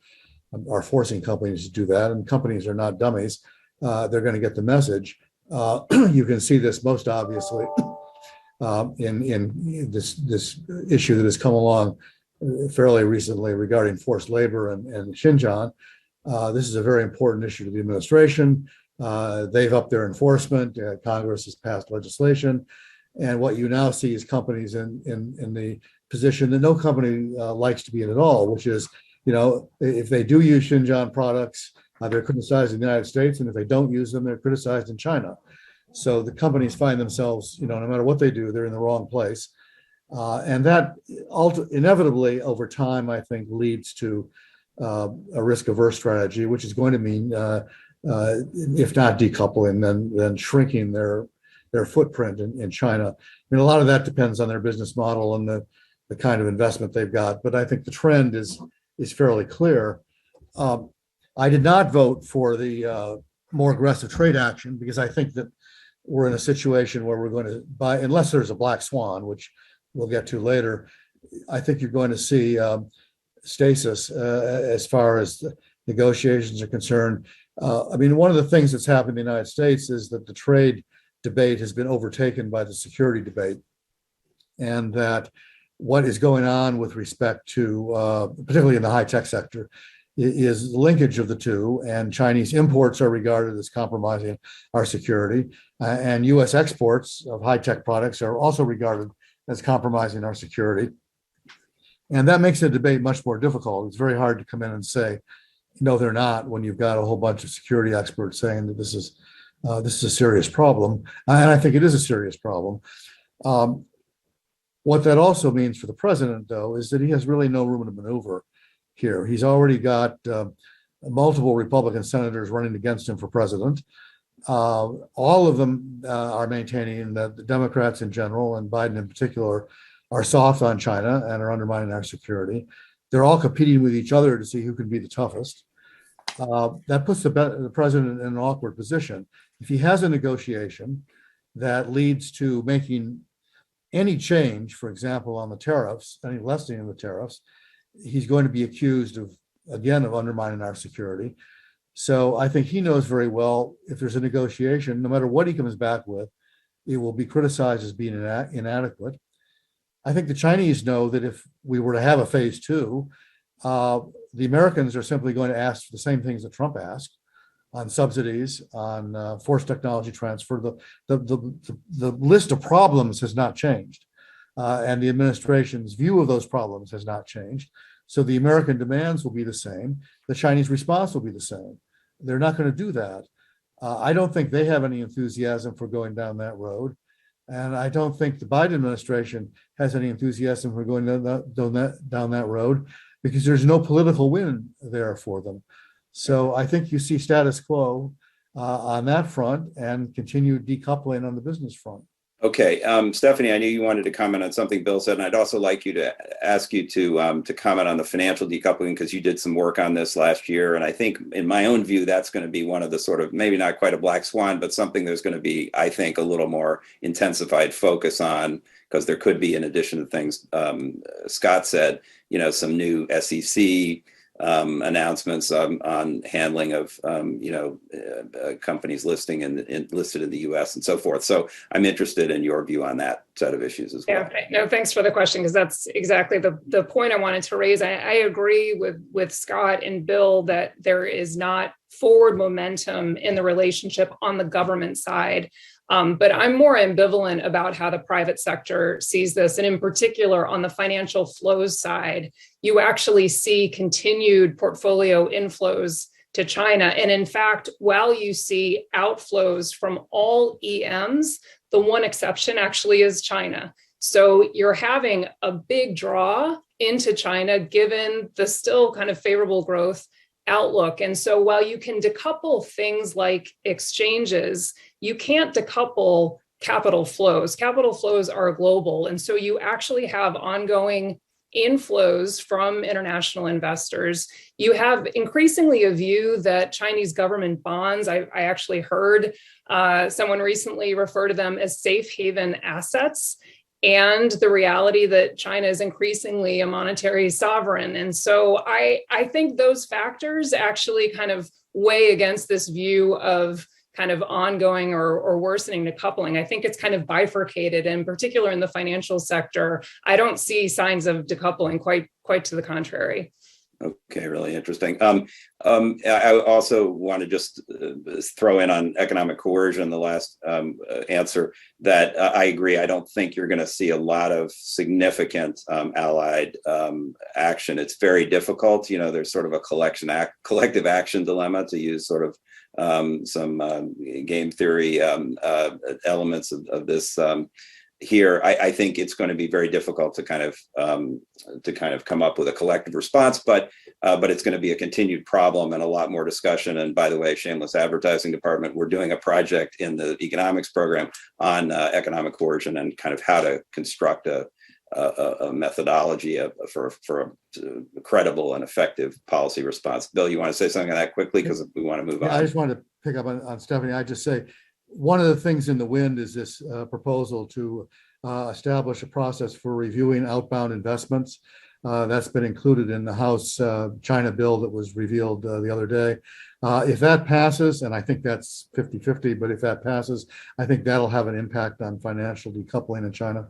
forcing companies to do that, and companies are not dummies. They're going to get the message. You can see this most obviously in this issue that has come along fairly recently regarding forced labor and Xinjiang. This is a very important issue to the administration. They've upped their enforcement. Congress has passed legislation. And what you now see is companies in the position that no company likes to be in at all, which is, if they do use Xinjiang products, they're criticized in the United States. And if they don't use them, they're criticized in China. So the companies find themselves, no matter what they do, they're in the wrong place. And that inevitably over time, I think, leads to a risk-averse strategy, which is going to mean if not decoupling, then shrinking their footprint in China. I mean, a lot of that depends on their business model and the kind of investment they've got. But I think the trend is fairly clear. I did not vote for the more aggressive trade action because I think that we're in a situation where we're going to buy, unless there's a black swan, which we'll get to later. I think you're going to see stasis as far as negotiations are concerned. I mean, one of the things that's happened in the United States is that the trade debate has been overtaken by the security debate, and that what is going on with respect to, particularly in the high-tech sector, is the linkage of the two, and Chinese imports are regarded as compromising our security, and U.S. exports of high-tech products are also regarded as compromising our security. And that makes the debate much more difficult. It's very hard to come in and say, no, they're not, when you've got a whole bunch of security experts saying that this is a serious problem. And I think it is a serious problem. What that also means for the president, though, is that he has really no room to maneuver here. He's already got multiple Republican senators running against him for president. All of them are maintaining that the Democrats in general, and Biden in particular, are soft on China and are undermining our security. They're all competing with each other to see who can be the toughest. That puts the president in an awkward position. If he has a negotiation that leads to making any change, for example, on the tariffs, any lessening of the tariffs, he's going to be accused of undermining our security. So I think he knows very well if there's a negotiation, no matter what he comes back with, it will be criticized as being inadequate. I think the Chinese know that if we were to have a phase two, the Americans are simply going to ask for the same things that Trump asked on subsidies, on forced technology transfer. The list of problems has not changed, and the administration's view of those problems has not changed. So the American demands will be the same. The Chinese response will be the same. They're not going to do that. I don't think they have any enthusiasm for going down that road. And I don't think the Biden administration has any enthusiasm for going down that road, because there's no political win there for them. So I think you see status quo on that front and continued decoupling on the business front. Okay, Stephanie, I knew you wanted to comment on something Bill said, and I'd also like you to ask you to comment on the financial decoupling, because you did some work on this last year. And I think, in my own view, that's going to be one of the sort of, maybe not quite a black swan, but something there's going to be, I think, a little more intensified focus on, because there could be, in addition to things Scott said, some new SEC announcements on handling of companies listed in the U.S. and so forth. So I'm interested in your view on that set of issues as well. Yeah, no, thanks for the question, because that's exactly the point I wanted to raise. I agree with Scott and Bill that there is not forward momentum in the relationship on the government side. But I'm more ambivalent about how the private sector sees this. And in particular, on the financial flows side, you actually see continued portfolio inflows to China. And in fact, while you see outflows from all EMs, the one exception actually is China. So you're having a big draw into China, given the still kind of favorable growth outlook. And so while you can decouple things like exchanges, you can't decouple capital flows. Capital flows are global. And so you actually have ongoing inflows from international investors. You have increasingly a view that Chinese government bonds, I actually heard someone recently refer to them as safe haven assets, and the reality that China is increasingly a monetary sovereign. And so I think those factors actually kind of weigh against this view of kind of ongoing or worsening decoupling. I think it's kind of bifurcated, and in particular in the financial sector, I don't see signs of decoupling, quite to the contrary. Okay, really interesting. I also want to just throw in on economic coercion, the last answer, that I agree. I don't think you're going to see a lot of significant allied action. It's very difficult. There's sort of a collective action dilemma, to use sort of some game theory elements of this. Here, I think it's going to be very difficult to kind of come up with a collective response, but it's going to be a continued problem and a lot more discussion. And by the way, shameless advertising department, we're doing a project in the economics program on economic coercion and kind of how to construct a methodology for a credible and effective policy response. Bill, you want to say something on that quickly, because we want to move on? I just wanted to pick up on Stephanie. I just say, one of the things in the wind is this proposal to establish a process for reviewing outbound investments. That's been included in the House China bill that was revealed the other day. If that passes, and I think that's 50-50, but if that passes, I think that'll have an impact on financial decoupling in China.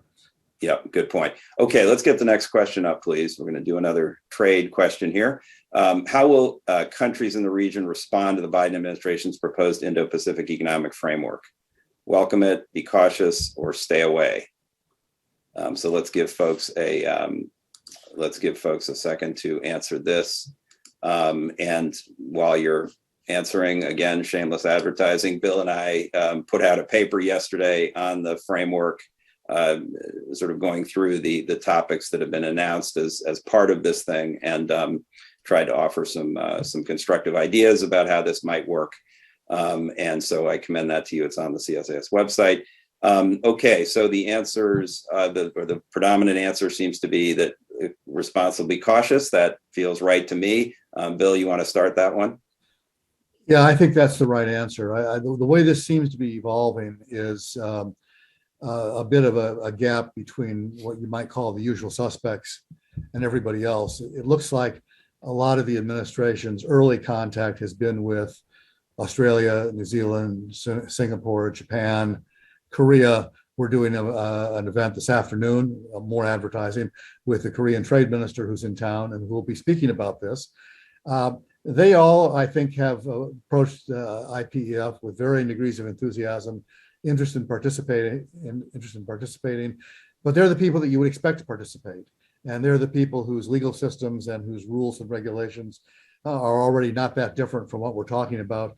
Yeah, good point. Okay, let's get the next question up, please. We're going to do another trade question here. How will countries in the region respond to the Biden administration's proposed Indo-Pacific economic framework? Welcome it, be cautious, or stay away? So let's give folks a second to answer this. And while you're answering, again, shameless advertising, Bill and I put out a paper yesterday on the framework, sort of going through the topics that have been announced as part of this thing, and tried to offer some constructive ideas about how this might work. And so I commend that to you. It's on the CSIS website. Okay, so the answers, the predominant answer seems to be that responsibly cautious. That feels right to me. Bill, you want to start that one? Yeah, I think that's the right answer. The way this seems to be evolving is a bit of a gap between what you might call the usual suspects and everybody else. It looks like a lot of the administration's early contact has been with Australia, New Zealand, Singapore, Japan, Korea. We're doing an event this afternoon, more advertising, with the Korean trade minister who's in town and who will be speaking about this. They all, I think, have approached IPEF with varying degrees of enthusiasm, interest in participating, but they're the people that you would expect to participate. And they're the people whose legal systems and whose rules and regulations are already not that different from what we're talking about.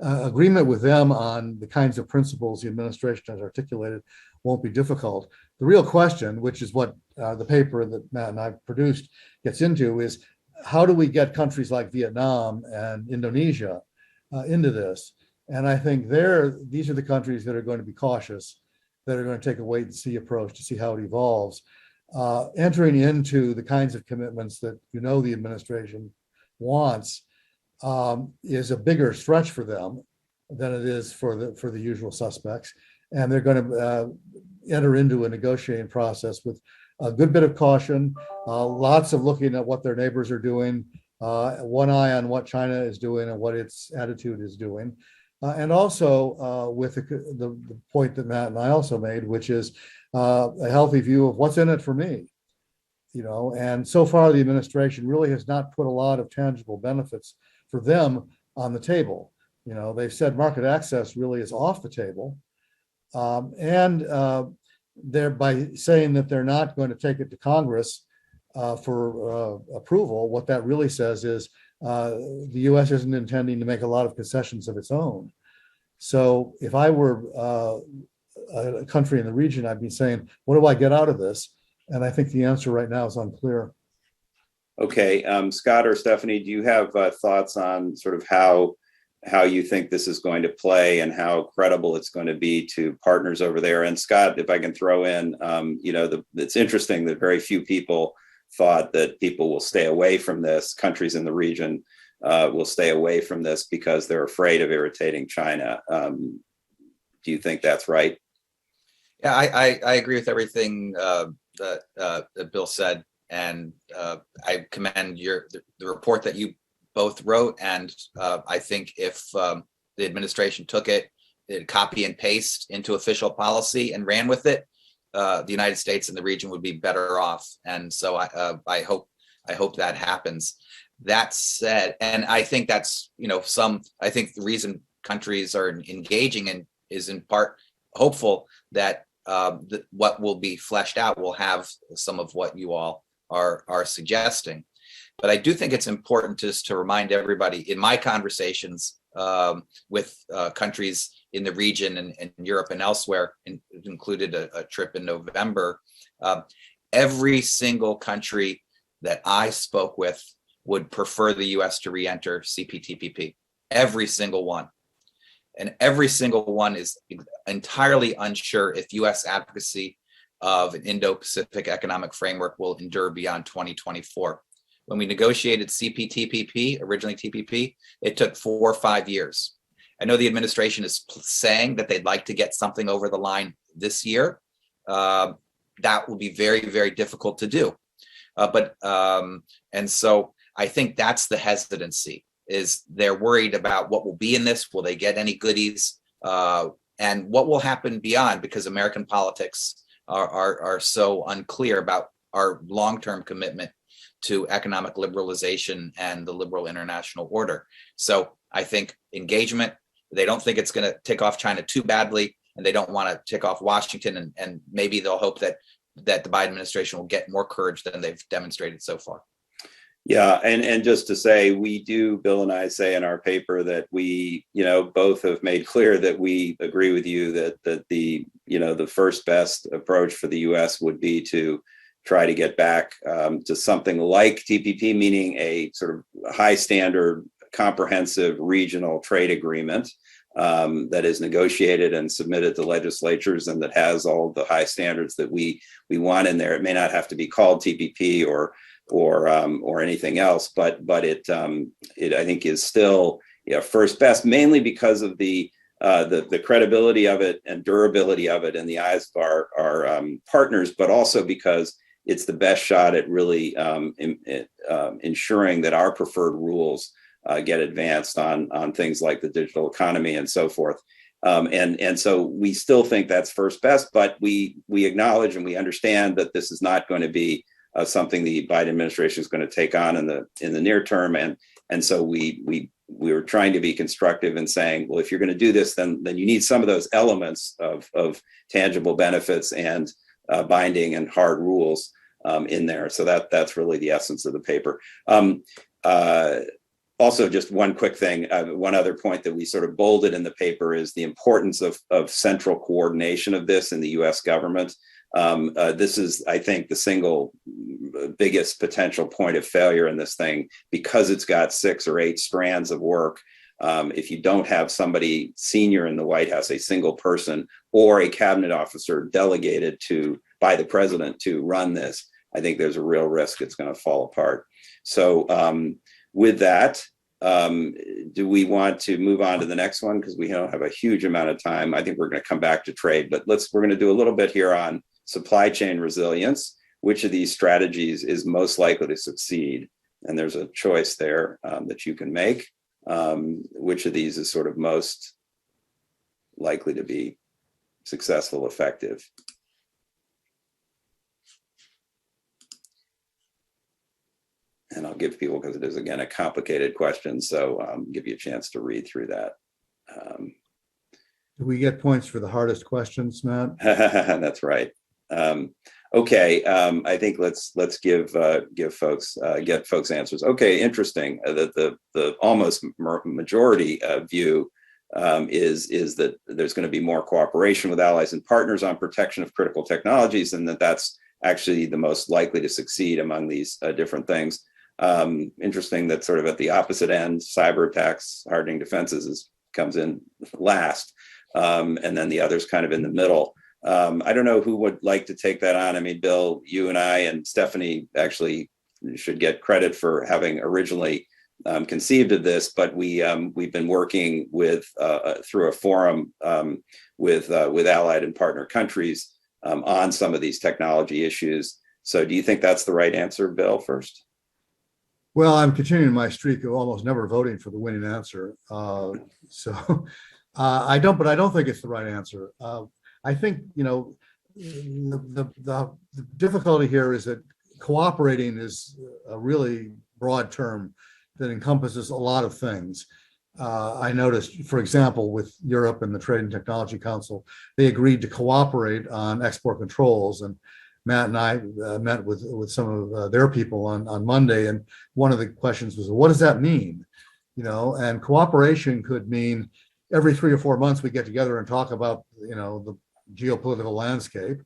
agreement with them on the kinds of principles the administration has articulated won't be difficult. The real question, which is what the paper that Matt and I produced gets into, is how do we get countries like Vietnam and Indonesia into this? And I think these are the countries that are going to be cautious, that are going to take a wait and see approach to see how it evolves. Entering into the kinds of commitments that the administration wants is a bigger stretch for them than it is for the usual suspects, and they're going to enter into a negotiating process with a good bit of caution, lots of looking at what their neighbors are doing, one eye on what China is doing and what its attitude is doing, and also with the point that Matt and I also made, which is a healthy view of what's in it for me. And so far the administration really has not put a lot of tangible benefits for them on the table. They've said market access really is off the table. And they're by saying that they're not going to take it to Congress for approval. What that really says is the U.S. isn't intending to make a lot of concessions of its own. So if I were a country in the region, I'd be saying, what do I get out of this? And I think the answer right now is unclear. Okay, Scott or Stephanie, do you have thoughts on sort of how you think this is going to play and how credible it's going to be to partners over there? And Scott, if I can throw in, it's interesting that very few people thought that people will stay away from this. Countries in the region will stay away from this because they're afraid of irritating China. Do you think that's right? Yeah, I agree with everything that Bill said, and I commend the report that you both wrote. And I think if the administration took it, it'd copy and paste into official policy and ran with it, the United States and the region would be better off. And so I hope that happens. That said, and I think that's I think the reason countries are engaging in is in part hopeful that what will be fleshed out will have some of what you all are suggesting. But I do think it's important just to remind everybody in my conversations with countries in the region and Europe and elsewhere, and it included a trip in November, every single country that I spoke with would prefer the US to re-enter CPTPP, every single one. And every single one is entirely unsure if US advocacy of an Indo-Pacific economic framework will endure beyond 2024. When we negotiated CPTPP, originally TPP, it took 4 or 5 years. I know the administration is saying that they'd like to get something over the line this year. That will be very, very difficult to do. And so I think that's the hesitancy, is they're worried about what will be in this. Will they get any goodies? And what will happen beyond, because American politics are so unclear about our long-term commitment to economic liberalization and the liberal international order. So I think engagement, they don't think it's going to tick off China too badly, and they don't want to tick off Washington, and maybe they'll hope that the Biden administration will get more courage than they've demonstrated so far. Yeah, and just to say, we do, Bill and I say in our paper that we, both have made clear that we agree with you that the, the first best approach for the U.S. would be to try to get back to something like TPP, meaning a sort of high standard, comprehensive regional trade agreement that is negotiated and submitted to legislatures and that has all the high standards that we want in there. It may not have to be called TPP or anything else, but it I think is still first best, mainly because of the credibility of it and durability of it in the eyes of our partners, but also because it's the best shot at really ensuring that our preferred rules get advanced on things like the digital economy and so forth. And so we still think that's first best, but we acknowledge and we understand that this is not going to be something the Biden administration is going to take on in the near term. And so we were trying to be constructive in saying, well, if you're going to do this, then you need some of those elements of tangible benefits and binding and hard rules in there. So that's really the essence of the paper. Also, just one quick thing, one other point that we sort of bolded in the paper is the importance of central coordination of this in the U.S. government. This is, I think, the single biggest potential point of failure in this thing, because it's got 6 or 8 strands of work. If you don't have somebody senior in the White House, a single person or a cabinet officer delegated by the president to run this, I think there's a real risk it's going to fall apart. So with that, do we want to move on to the next one? Because we don't have a huge amount of time. I think we're going to come back to trade, but we're going to do a little bit here on supply chain resilience. Which of these strategies is most likely to succeed? And there's a choice there that you can make. Which of these is sort of most likely to be successful, effective? And I'll give people, because it is, again, a complicated question, so give you a chance to read through that. Do we get points for the hardest questions, Matt? That's right. Okay, I think let's get folks answers. Okay, interesting. The almost majority view is that there's going to be more cooperation with allies and partners on protection of critical technologies, and that's actually the most likely to succeed among these different things. Interesting that sort of at the opposite end, cyber attacks, hardening defenses comes in last, and then the others kind of in the middle. I don't know who would like to take that on. I mean, Bill, you and I and Stephanie actually should get credit for having originally conceived of this, but we've been working with through a forum with allied and partner countries on some of these technology issues. So do you think that's the right answer, Bill, first? Well, I'm continuing my streak of almost never voting for the winning answer. I don't think it's the right answer. I think, the difficulty here is that cooperating is a really broad term that encompasses a lot of things. I noticed, for example, with Europe and the Trade and Technology Council, they agreed to cooperate on export controls, and Matt and I met with some of their people on Monday, and one of the questions was, what does that mean? And cooperation could mean every 3 or 4 months we get together and talk about, the geopolitical landscape,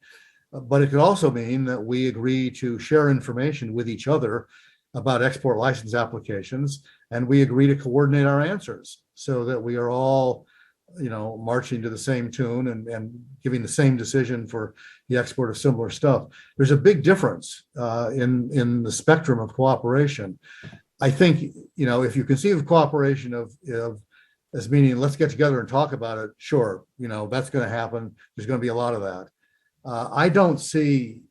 but it could also mean that we agree to share information with each other about export license applications, and we agree to coordinate our answers so that we are all, marching to the same tune and giving the same decision for the export of similar stuff. There's a big difference in the spectrum of cooperation. I think, if you conceive of cooperation as meaning let's get together and talk about it, sure, that's going to happen. There's going to be a lot of that. I don't see,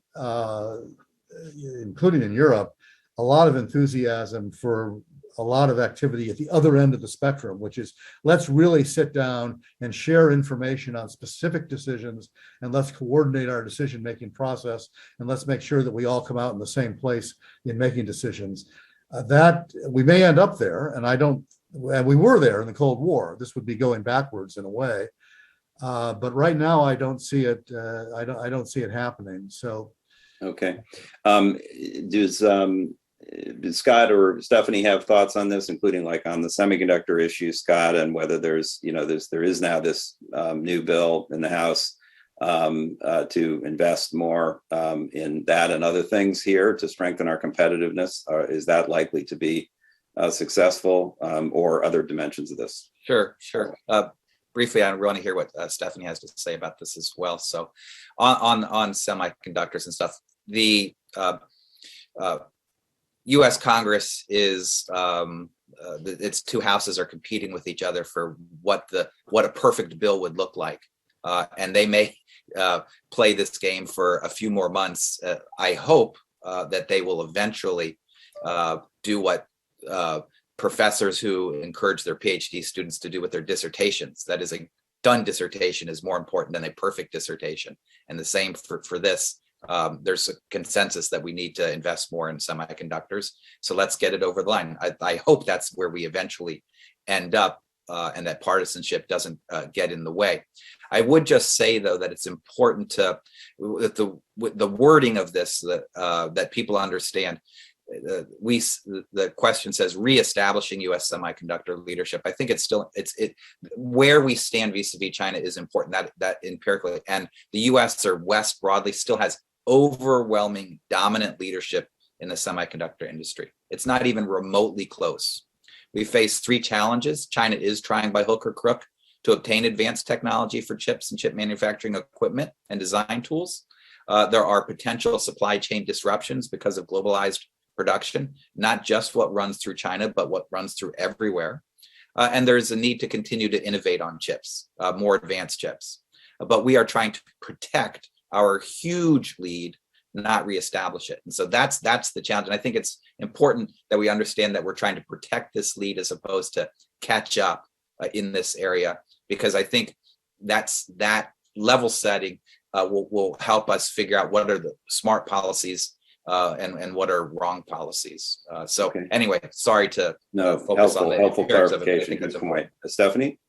including in Europe, a lot of enthusiasm for a lot of activity at the other end of the spectrum, which is let's really sit down and share information on specific decisions, and let's coordinate our decision-making process, and let's make sure that we all come out in the same place in making decisions. That we may end up there, and we were there in the Cold War. This would be going backwards in a way, but right now I don't see it. I don't see it happening. So, okay. Does Scott or Stephanie have thoughts on this, including like on the semiconductor issue, Scott, and whether there is now this new bill in the House to invest more in that and other things here to strengthen our competitiveness? Is that likely to be successful, or other dimensions of this? Sure. Briefly, I want to hear what Stephanie has to say about this as well. So on semiconductors and stuff, the U.S. Congress is its two houses are competing with each other for what a perfect bill would look like, and they may play this game for a few more months. I hope that they will eventually do what professors who encourage their PhD students to do with their dissertations. That is, a done dissertation is more important than a perfect dissertation, and the same for this. There's a consensus that we need to invest more in semiconductors. So let's get it over the line. I hope that's where we eventually end up, and that partisanship doesn't get in the way. I would just say, though, that it's important that the wording of this that people understand. the question says reestablishing U.S. semiconductor leadership. I think it's where we stand vis-a-vis China is important. That empirically, and the U.S. or West broadly still has overwhelming dominant leadership in the semiconductor industry. It's not even remotely close. We face three challenges. China is trying by hook or crook to obtain advanced technology for chips and chip manufacturing equipment and design tools. There are potential supply chain disruptions because of globalized production, not just what runs through China, but what runs through everywhere. And there's a need to continue to innovate on chips, more advanced chips. But we are trying to protect our huge lead, not reestablish it. And so that's the challenge. And I think it's important that we understand that we're trying to protect this lead as opposed to catch up in this area, because I think that level setting will help us figure out what are the smart policies and what are wrong policies. Anyway, sorry to focus on the helpful clarification. I think that's good point. Stephanie?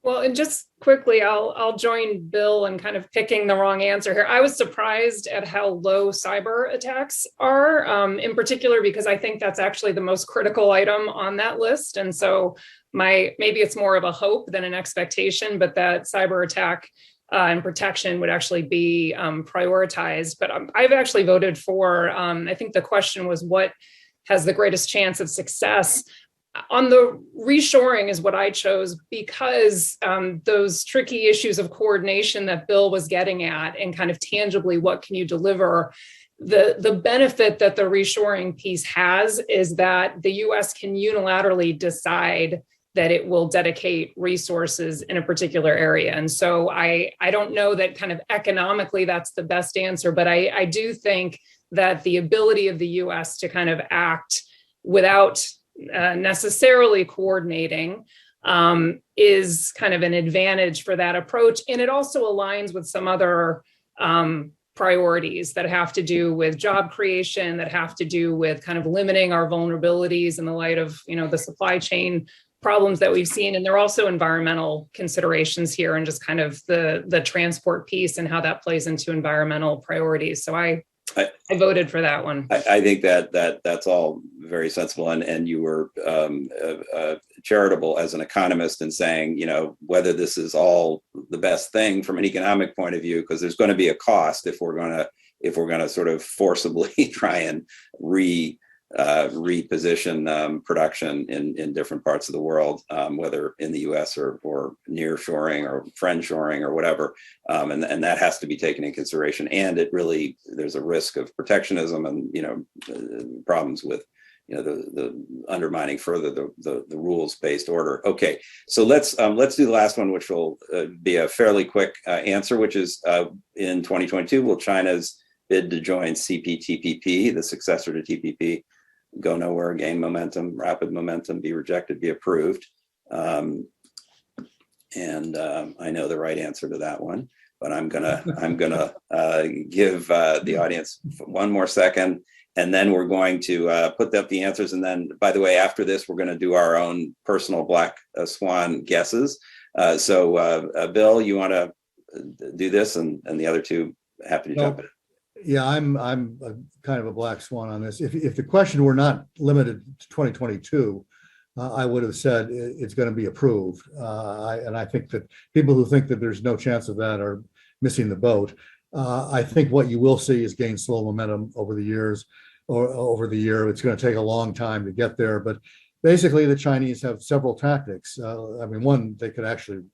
Well, and just quickly, I'll join Bill in kind of picking the wrong answer here. I was surprised at how low cyber attacks are, in particular, because I think that's actually the most critical item on that list. And so maybe it's more of a hope than an expectation, but that cyber attack and protection would actually be prioritized. But I've actually voted for, I think the question was what has the greatest chance of success? On the reshoring is what I chose because those tricky issues of coordination that Bill was getting at and kind of tangibly what can you deliver, the benefit that the reshoring piece has is that the US can unilaterally decide that it will dedicate resources in a particular area. And so I don't know that kind of economically that's the best answer, but I do think that the ability of the US to kind of act without necessarily coordinating is kind of an advantage for that approach. And it also aligns with some other priorities that have to do with job creation, that have to do with kind of limiting our vulnerabilities in the light of, the supply chain problems that we've seen. And there are also environmental considerations here and just kind of the transport piece and how that plays into environmental priorities. So I voted for that one. I think that's all very sensible, and you were charitable as an economist in saying, whether this is all the best thing from an economic point of view, because there's going to be a cost if we're going to sort of forcibly try and reposition production in different parts of the world, whether in the U.S. or near shoring or friend shoring or whatever, and that has to be taken in consideration. And there's a risk of protectionism and problems with the undermining further the rules-based order. Okay, so let's do the last one, which will be a fairly quick answer, which is in 2022, will China's bid to join CPTPP, the successor to TPP, go nowhere, gain momentum, rapid momentum, be rejected, be approved? And I know the right answer to that one, but I'm gonna give the audience one more second, and then we're going to put up the answers. And then, by the way, after this, we're going to do our own personal black swan guesses. So, Bill, you want to do this, and the other two happy to jump in. Yeah, I'm kind of a black swan on this. If the question were not limited to 2022, I would have said it's going to be approved. And I think that people who think that there's no chance of that are missing the boat. I think what you will see is gain slow momentum over the years or over the year. It's going to take a long time to get there. But basically, the Chinese have several tactics. One, they could actually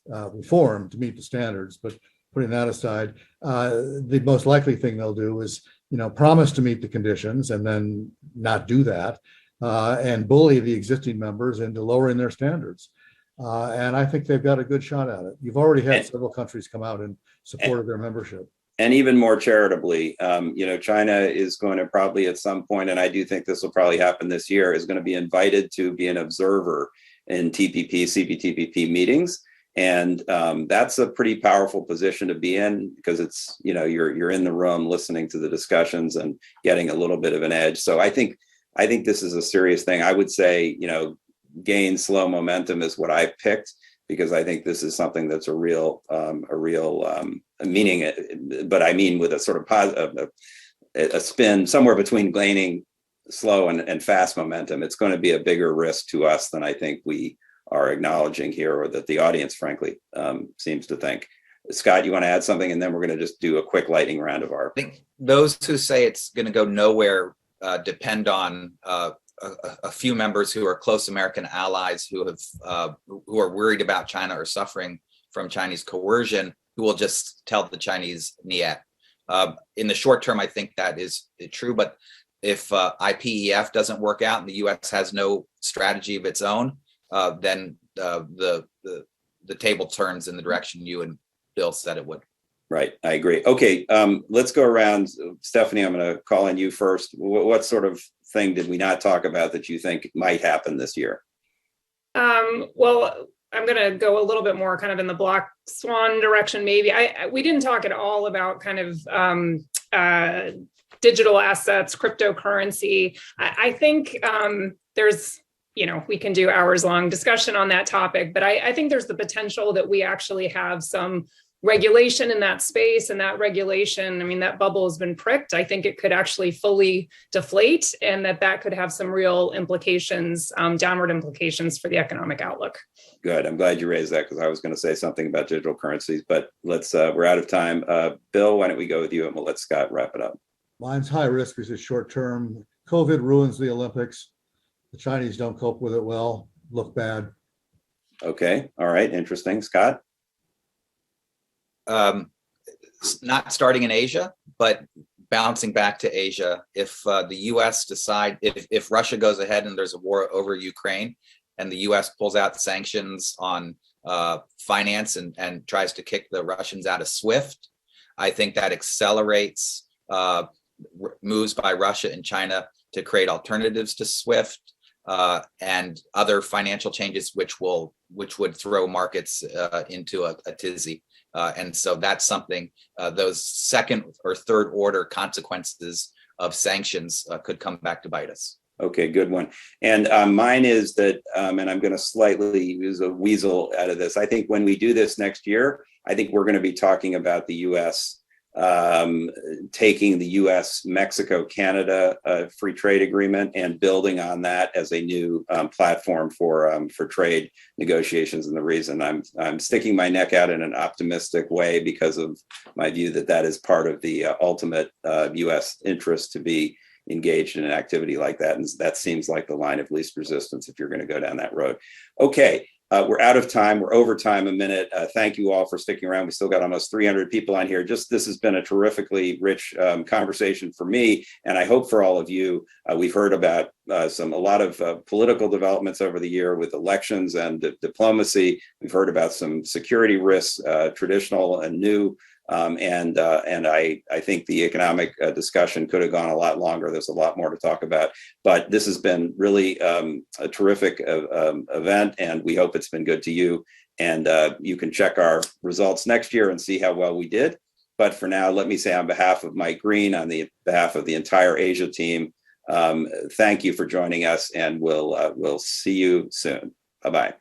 reform to meet the standards, but putting that aside, the most likely thing they'll do is, promise to meet the conditions and then not do that, and bully the existing members into lowering their standards. And I think they've got a good shot at it. You've already had several countries come out in support of their membership. And even more charitably, China is going to probably at some point, and I do think this will probably happen this year, is going to be invited to be an observer in TPP, CPTPP meetings. And that's a pretty powerful position to be in, because it's, you're in the room listening to the discussions and getting a little bit of an edge. So I think this is a serious thing. I would say, gain slow momentum is what I've picked, because I think this is something that's a real meaning, but I mean with a sort of positive, a spin somewhere between gaining slow and fast momentum, it's going to be a bigger risk to us than I think we are acknowledging here, or that the audience, frankly, seems to think. Scott, you want to add something, and then we're going to just do a quick lightning round of our. I think those who say it's going to go nowhere depend on a few members who are close American allies who are worried about China or suffering from Chinese coercion, who will just tell the Chinese niet. In the short term, I think that is true, but if IPEF doesn't work out and the U.S. has no strategy of its own, then the table turns in the direction you and Bill said it would. Right, I agree. Okay, let's go around. Stephanie, I'm going to call on you first. What sort of thing did we not talk about that you think might happen this year? Well, I'm going to go a little bit more kind of in the black swan direction, maybe. We didn't talk at all about kind of digital assets, cryptocurrency. I think there's, we can do hours long discussion on that topic, but I think there's the potential that we actually have some regulation in that space, and that regulation, I mean, that bubble has been pricked. I think it could actually fully deflate, and that could have some real implications, downward implications for the economic outlook. Good. I'm glad you raised that, because I was going to say something about digital currencies, but we're out of time. Bill, why don't we go with you, and we'll let Scott wrap it up. Mine's high risk because it's short term. COVID ruins the Olympics. The Chinese don't cope with it well, look bad. Okay. All right. Interesting. Scott? Not starting in Asia, but bouncing back to Asia. If the U.S. if Russia goes ahead and there's a war over Ukraine, and the U.S. pulls out sanctions on finance and tries to kick the Russians out of SWIFT, I think that accelerates moves by Russia and China to create alternatives to SWIFT and other financial changes, which would throw markets into a tizzy. And so that's something, those second or third order consequences of sanctions could come back to bite us. Okay, good one. And mine is that, and I'm going to slightly use a weasel out of this. I think when we do this next year, I think we're going to be talking about the U.S. Taking the U.S. Mexico Canada free trade agreement and building on that as a new platform for trade negotiations. And the reason I'm sticking my neck out in an optimistic way, because of my view that is part of the ultimate U.S. interest to be engaged in an activity like that. And that seems like the line of least resistance if you're going to go down that road. Okay. We're out of time. We're over time a minute. Thank you all for sticking around. We still got almost 300 people on here. This has been a terrifically rich conversation for me, and I hope for all of you. We've heard about a lot of political developments over the year with elections and diplomacy. We've heard about some security risks, traditional and new. And I think the economic discussion could have gone a lot longer. There's a lot more to talk about, but this has been really a terrific event, and we hope it's been good to you. And you can check our results next year and see how well we did. But for now, let me say on behalf of Mike Green, on the behalf of the entire Asia team, thank you for joining us, and we'll see you soon. Bye-bye.